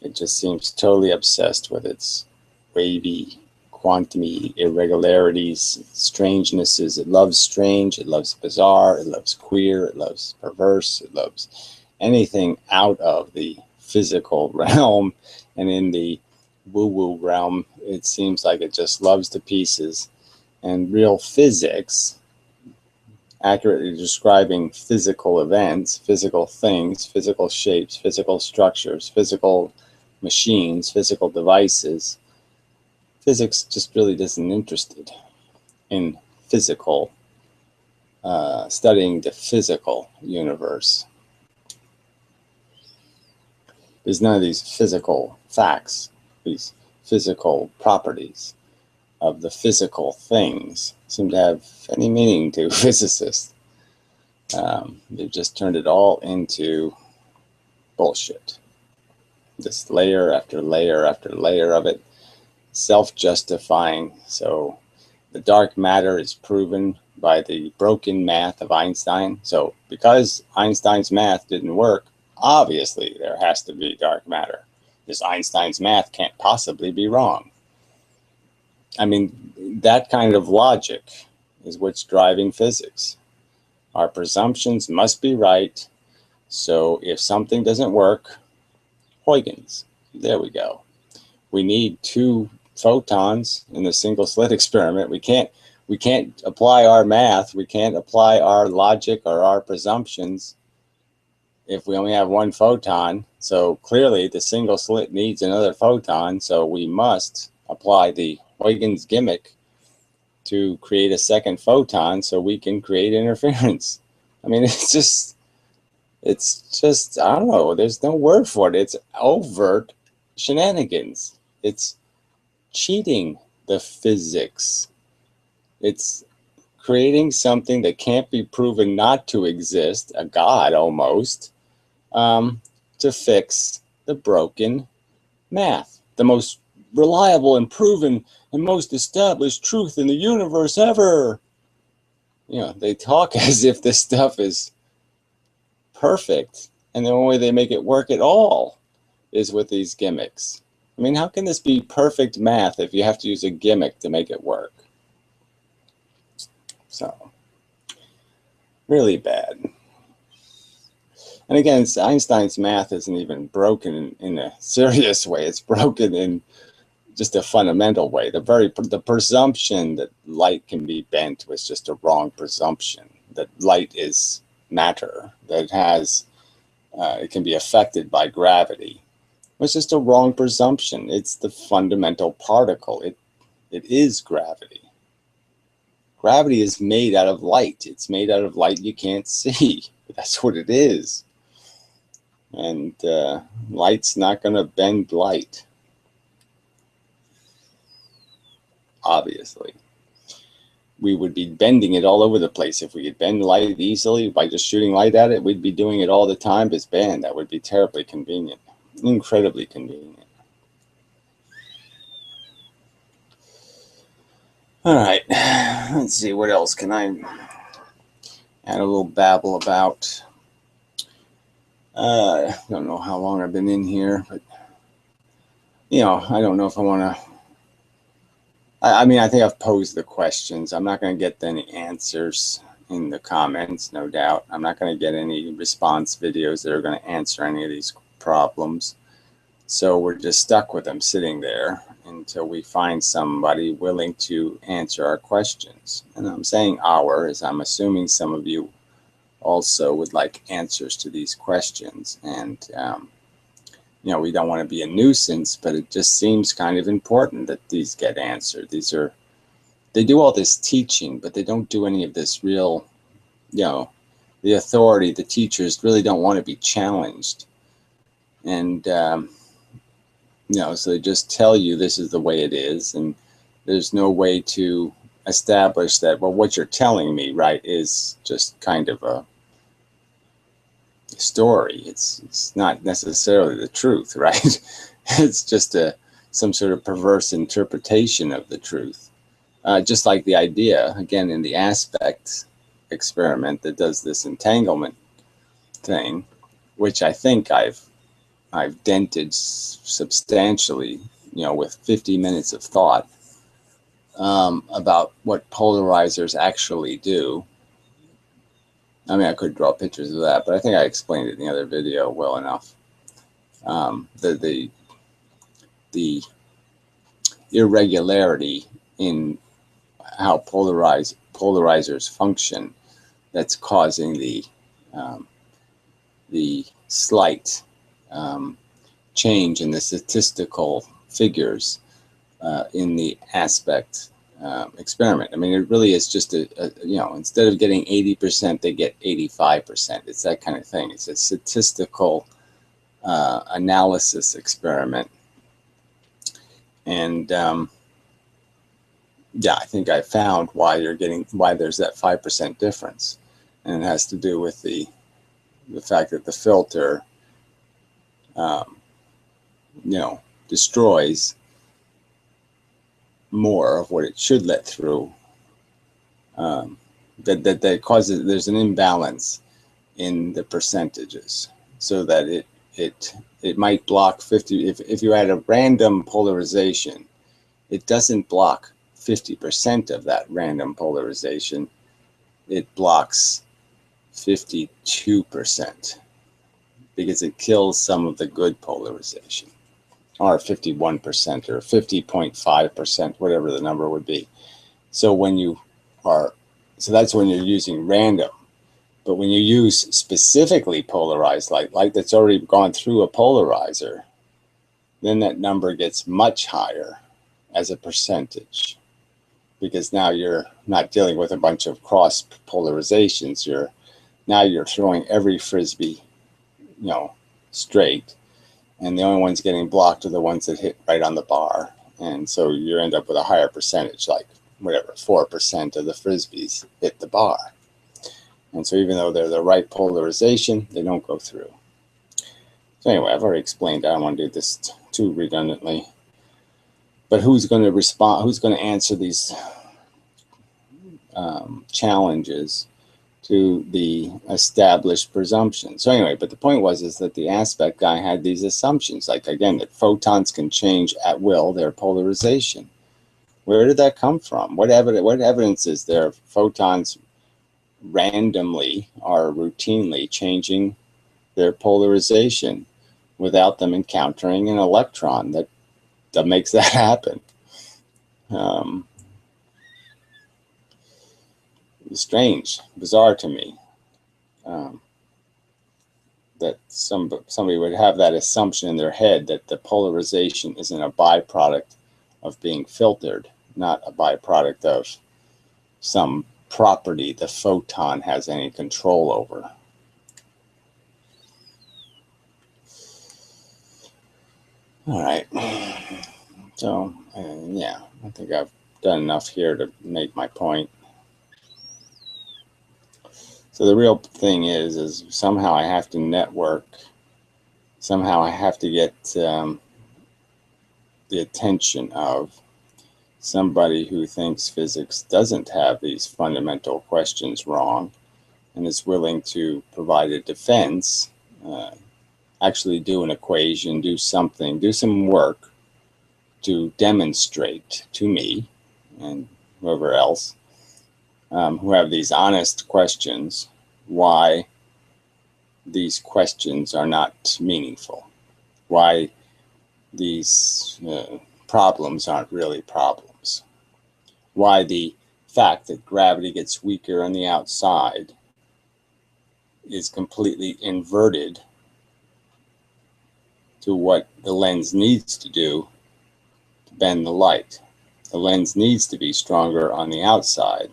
It just seems totally obsessed with its wavy, quantum-y irregularities, strangenesses. It loves strange, it loves bizarre, it loves queer, it loves perverse, it loves anything out of the physical realm. And in the woo-woo realm, it seems like it just loves to pieces. And real physics, accurately describing physical events, physical things, physical shapes, physical structures, physical machines, physical devices, physics just really isn't interested in physical, studying the physical universe. There's none of these physical facts, these physical properties of the physical things seem to have any meaning to physicists. They've just turned it all into bullshit. This layer after layer after layer of it, self-justifying. So the dark matter is proven by the broken math of Einstein. So because Einstein's math didn't work, obviously there has to be dark matter. This Einstein's math can't possibly be wrong. I mean, that kind of logic is what's driving physics. Our presumptions must be right. So if something doesn't work, Huygens, there we go. We need 2 photons in the single slit experiment. We can't apply our math. We can't apply our logic or our presumptions if we only have 1 photon. So clearly the single slit needs another photon. So we must apply the Huygens gimmick to create a second photon so we can create interference. I mean, it's just, I don't know, there's no word for it. It's overt shenanigans. It's cheating. the physics. It's creating something that can't be proven not to exist, a god almost, to fix the broken math, the most reliable and proven and most established truth in the universe ever. You know, they talk as if this stuff is perfect, and the only way they make it work at all is with these gimmicks. I mean, how can this be perfect math if you have to use a gimmick to make it work? So, really bad. And again, Einstein's math isn't even broken in a serious way. It's broken in just a fundamental way. The presumption that light can be bent was just a wrong presumption. That light is matter. That it can be affected by gravity. It was just a wrong presumption. It's the fundamental particle. It is gravity. Gravity is made out of light. It's made out of light you can't see. But that's what it is. And light's not going to bend light. Obviously. We would be bending it all over the place. If we could bend light easily by just shooting light at it, we'd be doing it all the time as band. That would be terribly convenient. Incredibly convenient. All right. Let's see. What else can I add a little babble about? I don't know how long I've been in here, but, you know, I don't know if I want to. I mean, I think I've posed the questions. I'm not going to get any answers in the comments, no doubt. I'm not going to get any response videos that are going to answer any of these problems. So we're just stuck with them sitting there until we find somebody willing to answer our questions. And I'm saying our, as I'm assuming some of you also would like answers to these questions. And, you know, we don't want to be a nuisance, but it just seems kind of important that these get answered. They do all this teaching, but they don't do any of this real, you know, the authority, the teachers really don't want to be challenged. And, you know, so they just tell you this is the way it is. And there's no way to establish that, well, what you're telling me, right, is just kind of a story. It's not necessarily the truth, right? It's just some sort of perverse interpretation of the truth. Just like the idea, again, in the aspect experiment that does this entanglement thing, which I think I've dented substantially, you know, with 50 minutes of thought about what polarizers actually do. I mean, I could draw pictures of that, but I think I explained it in the other video well enough. The irregularity in how polarizers function that's causing the slight change in the statistical figures in the aspect experiment. I mean, it really is just you know, instead of getting 80%, they get 85%. It's that kind of thing. It's a statistical analysis experiment. And yeah, I think I found why there's that 5% difference. And it has to do with the fact that the filter, you know, destroys more of what it should let through. That causes, there's an imbalance in the percentages, so that it might block 50. If you had a random polarization, it doesn't block 50% of that random polarization. It blocks 52% because it kills some of the good polarization, or 51% or 50.5%, whatever the number would be. So so that's when you're using random. But when you use specifically polarized light that's already gone through a polarizer, then that number gets much higher as a percentage, because now you're not dealing with a bunch of cross polarizations. Now you're throwing every frisbee, you know, straight, and the only ones getting blocked are the ones that hit right on the bar. And so you end up with a higher percentage, like whatever, 4% of the frisbees hit the bar. And so even though they're the right polarization, they don't go through. So anyway, I've already explained that. I don't want to do this too redundantly. But who's going to respond? Who's going to answer these challenges to the established presumption? So anyway, but the point is that the aspect guy had these assumptions, like again, that photons can change at will their polarization. Where did that come from? What evidence is there of photons randomly or routinely changing their polarization without them encountering an electron that makes that happen? Strange, bizarre to me that somebody would have that assumption in their head that the polarization isn't a byproduct of being filtered, not a byproduct of some property the photon has any control over. All right. So, yeah, I think I've done enough here to make my point. So the real thing is somehow I have to network. Somehow I have to get the attention of somebody who thinks physics doesn't have these fundamental questions wrong and is willing to provide a defense, actually do an equation, do something, do some work to demonstrate to me and whoever else who have these honest questions why these questions are not meaningful, why these problems aren't really problems, why the fact that gravity gets weaker on the outside is completely inverted to what the lens needs to do to bend the light. The lens needs to be stronger on the outside.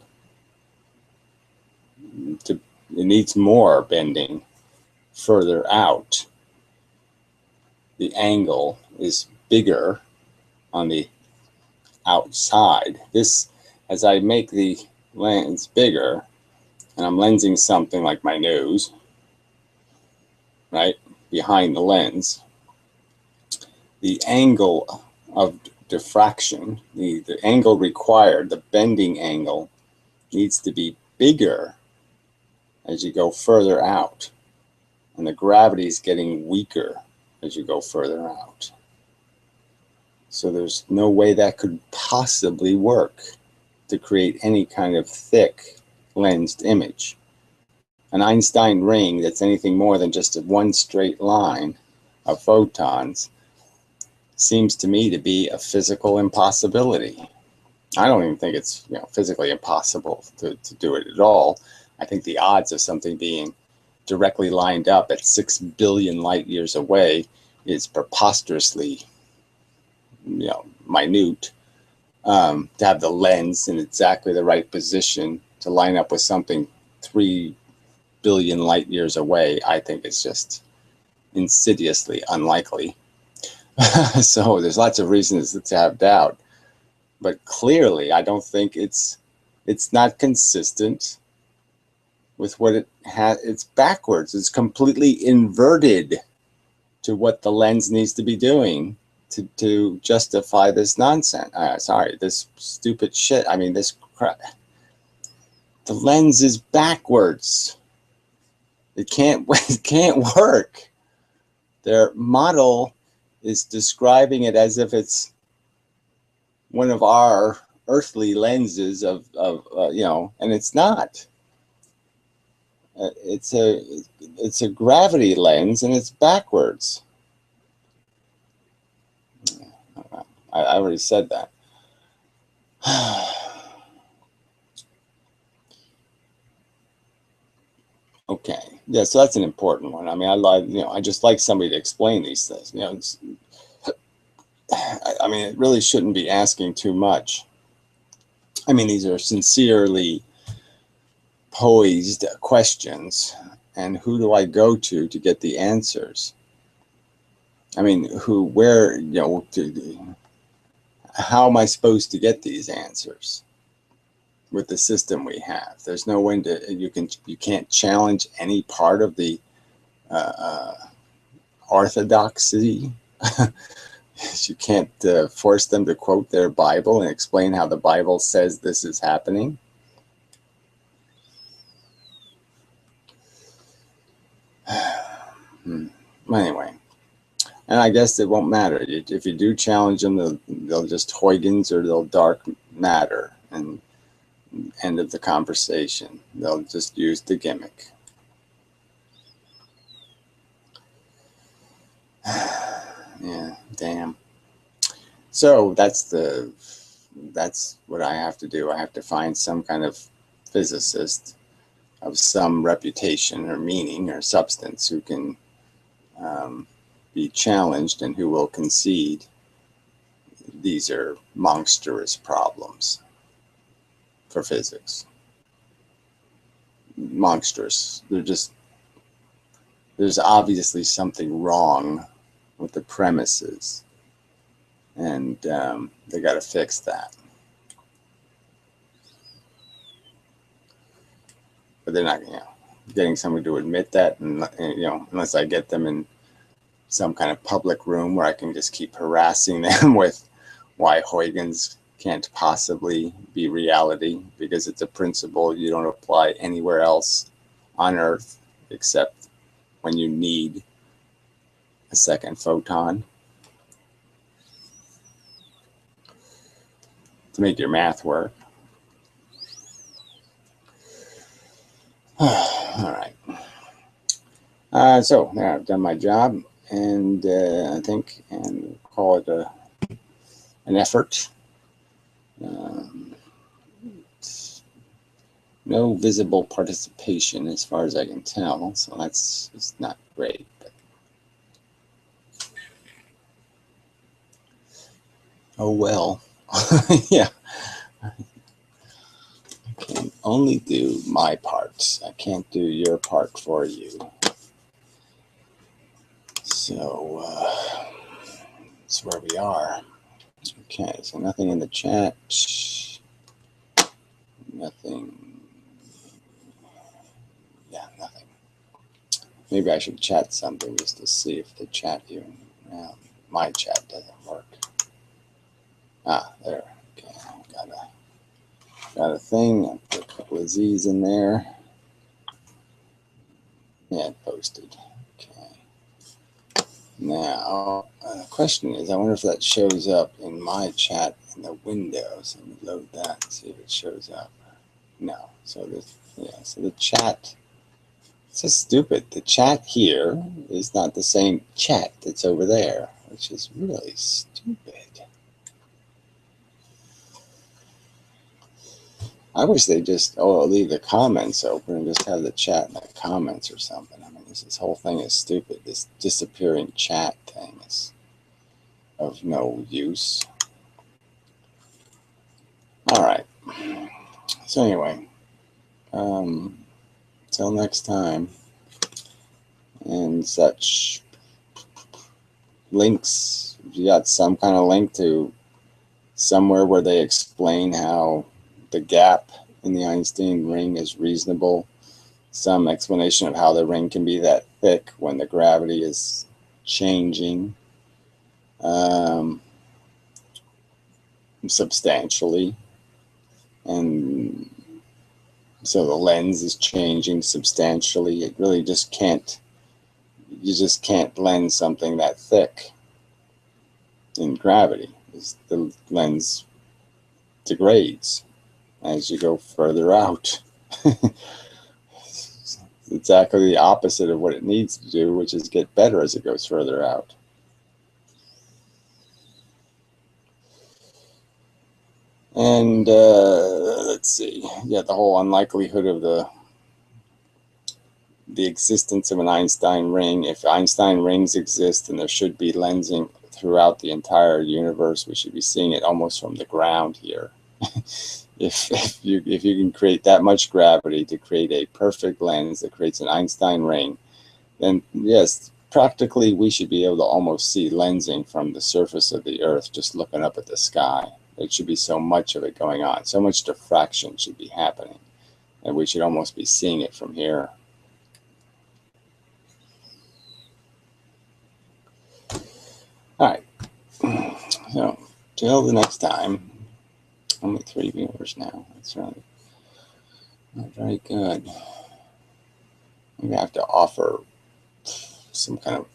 It needs more bending further out. The angle is bigger on the outside. This, as I make the lens bigger, and I'm lensing something like my nose, right, behind the lens, the angle of diffraction, the angle required, the bending angle, needs to be bigger as you go further out. And the gravity is getting weaker as you go further out. So there's no way that could possibly work to create any kind of thick lensed image. An Einstein ring that's anything more than just one straight line of photons seems to me to be a physical impossibility. I don't even think it's physically impossible to do it at all. I think the odds of something being directly lined up at 6 billion light years away is preposterously minute. To have the lens in exactly the right position to line up with something 3 billion light years away, I think it's just insidiously unlikely. So there's lots of reasons to have doubt, but clearly I don't think it's not consistent with what it has. It's backwards. It's completely inverted to what the lens needs to be doing to justify this nonsense. This stupid shit. I mean, this crap. The lens is backwards. It can't work. Their model is describing it as if it's one of our earthly lenses of and it's not. It's a gravity lens and it's backwards. I already said that. Okay, yeah, so that's an important one. I mean, I just like somebody to explain these things. I mean, it really shouldn't be asking too much. I mean, these are sincerely posed questions, and who do I go to get the answers? I mean, how am I supposed to get these answers with the system we have? There's no way to, you can't challenge any part of the orthodoxy. You can't force them to quote their Bible and explain how the Bible says this is happening. Anyway, and I guess it won't matter. If you do challenge them, they'll just Huygens or they'll dark matter, and end of the conversation. They'll just use the gimmick. Yeah, damn. So that's what I have to do. I have to find some kind of physicist of some reputation or meaning or substance who can be challenged and who will concede these are monstrous problems for physics. Monstrous. There's obviously something wrong with the premises, and they got to fix that. But they're not, getting someone to admit that, and unless I get them in some kind of public room where I can just keep harassing them with why Huygens can't possibly be reality, because it's a principle you don't apply anywhere else on Earth except when you need a second photon to make your math work. All right. So now I've done my job, and I think, and call it an effort. No visible participation as far as I can tell, so it's not great. But oh well. Yeah. I can only do my part. I can't do your part for you. So that's where we are. Okay, so nothing in the chat. Nothing. Yeah, nothing. Maybe I should chat something just to see if the chat even, my chat doesn't work. Ah, there. Okay, got a thing. I put a couple of Z's in there. Yeah, it posted. Okay. Now, the question is, I wonder if that shows up in my chat in the window. So let me load that and see if it shows up. No. So the chat, it's just stupid. The chat here is not the same chat that's over there, which is really stupid. I wish they just leave the comments open and just have the chat in the comments or something. I mean, this whole thing is stupid. This disappearing chat thing is of no use. All right. So anyway, till next time and such. Links, you got some kind of link to somewhere where they explain how the gap in the Einstein ring is reasonable, some explanation of how the ring can be that thick when the gravity is changing substantially, and so the lens is changing substantially. It really just can't, you just can't lens something that thick in gravity. The lens degrades as you go further out. It's exactly the opposite of what it needs to do, which is get better as it goes further out. And let's see, yeah, the whole unlikelihood of the existence of an Einstein ring. If Einstein rings exist, then there should be lensing throughout the entire universe. We should be seeing it almost from the ground here. If you can create that much gravity to create a perfect lens that creates an Einstein ring, then yes, practically we should be able to almost see lensing from the surface of the Earth just looking up at the sky. There should be so much of it going on. So much diffraction should be happening. And we should almost be seeing it from here. All right. So, till the next time. Only 3 viewers now. That's really not very good. We have to offer some kind of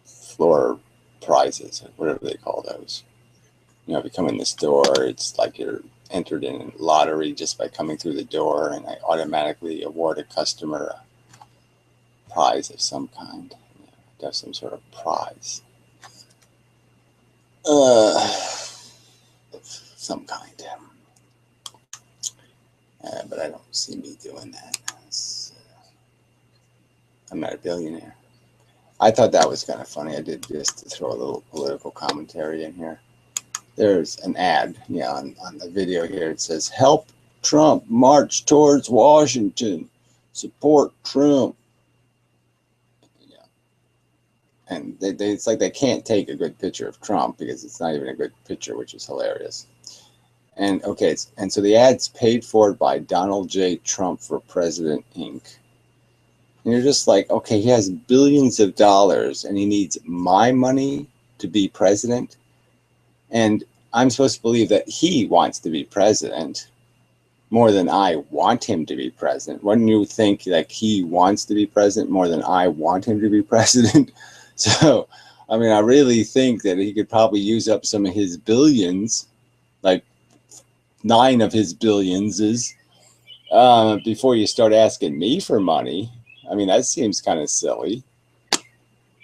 floor prizes, whatever they call those. You know, if you come in the store, it's like you're entered in a lottery just by coming through the door, and I automatically award a customer a prize of some kind. You know, to have some sort of prize. Some kind. But I don't see me doing that. I'm not a billionaire. I thought that was kind of funny. I did just to throw a little political commentary in here. There's an ad, yeah, on the video here. It says, "Help Trump march towards Washington. Support Trump." Yeah. And it's like they can't take a good picture of Trump because it's not even a good picture, which is hilarious. And okay, and so the ad's paid for by Donald J. Trump for President Inc. And you're just like, okay, he has billions of dollars and he needs my money to be president. And I'm supposed to believe that he wants to be president more than I want him to be president. Wouldn't you think like he wants to be president more than I want him to be president? So, I mean, I really think that he could probably use up some of his billions, like 9 of his billions is, before you start asking me for money. I mean, that seems kind of silly.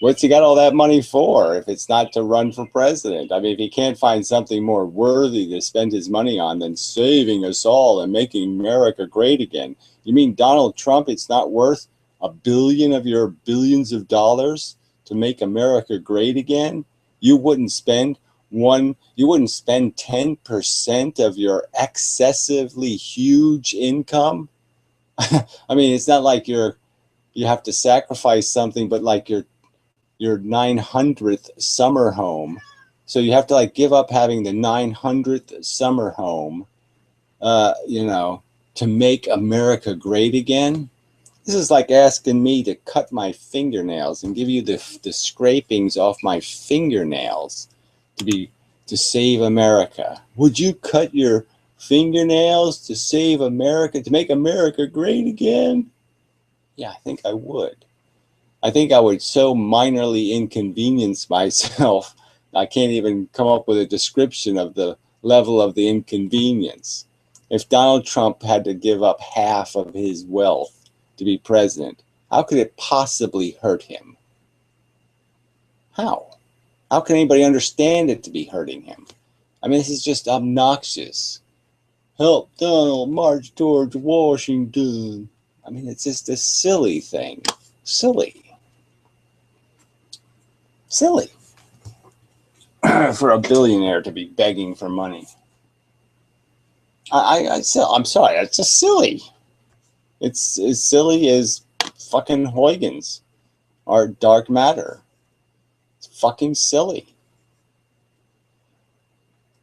What's he got all that money for if it's not to run for president? I mean, if he can't find something more worthy to spend his money on than saving us all and making America great again. You mean Donald Trump, it's not worth $1 billion of your billions of dollars to make America great again? You wouldn't spend 10% of your excessively huge income? I mean, it's not like you have to sacrifice something, but like your 900th summer home. So you have to like give up having the 900th summer home, you know, to make America great again. This is like asking me to cut my fingernails and give you the scrapings off my fingernails to save America. Would you cut your fingernails to save America, to make America great again? Yeah, I think I would. I think I would so minorly inconvenience myself, I can't even come up with a description of the level of the inconvenience. If Donald Trump had to give up half of his wealth to be president, how could it possibly hurt him? How? How can anybody understand it to be hurting him? I mean, this is just obnoxious. Help Donald march towards Washington. I mean, it's just a silly thing. Silly. Silly. For a billionaire to be begging for money. I'm sorry, it's just silly. It's as silly as fucking Huygens or dark matter. It's fucking silly.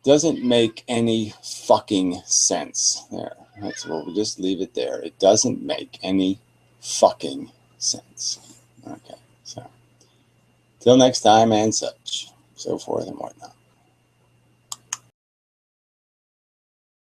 Doesn't make any fucking sense. There. That's what we'll just leave it there. It doesn't make any fucking sense. Okay, so till next time and such, so forth and whatnot.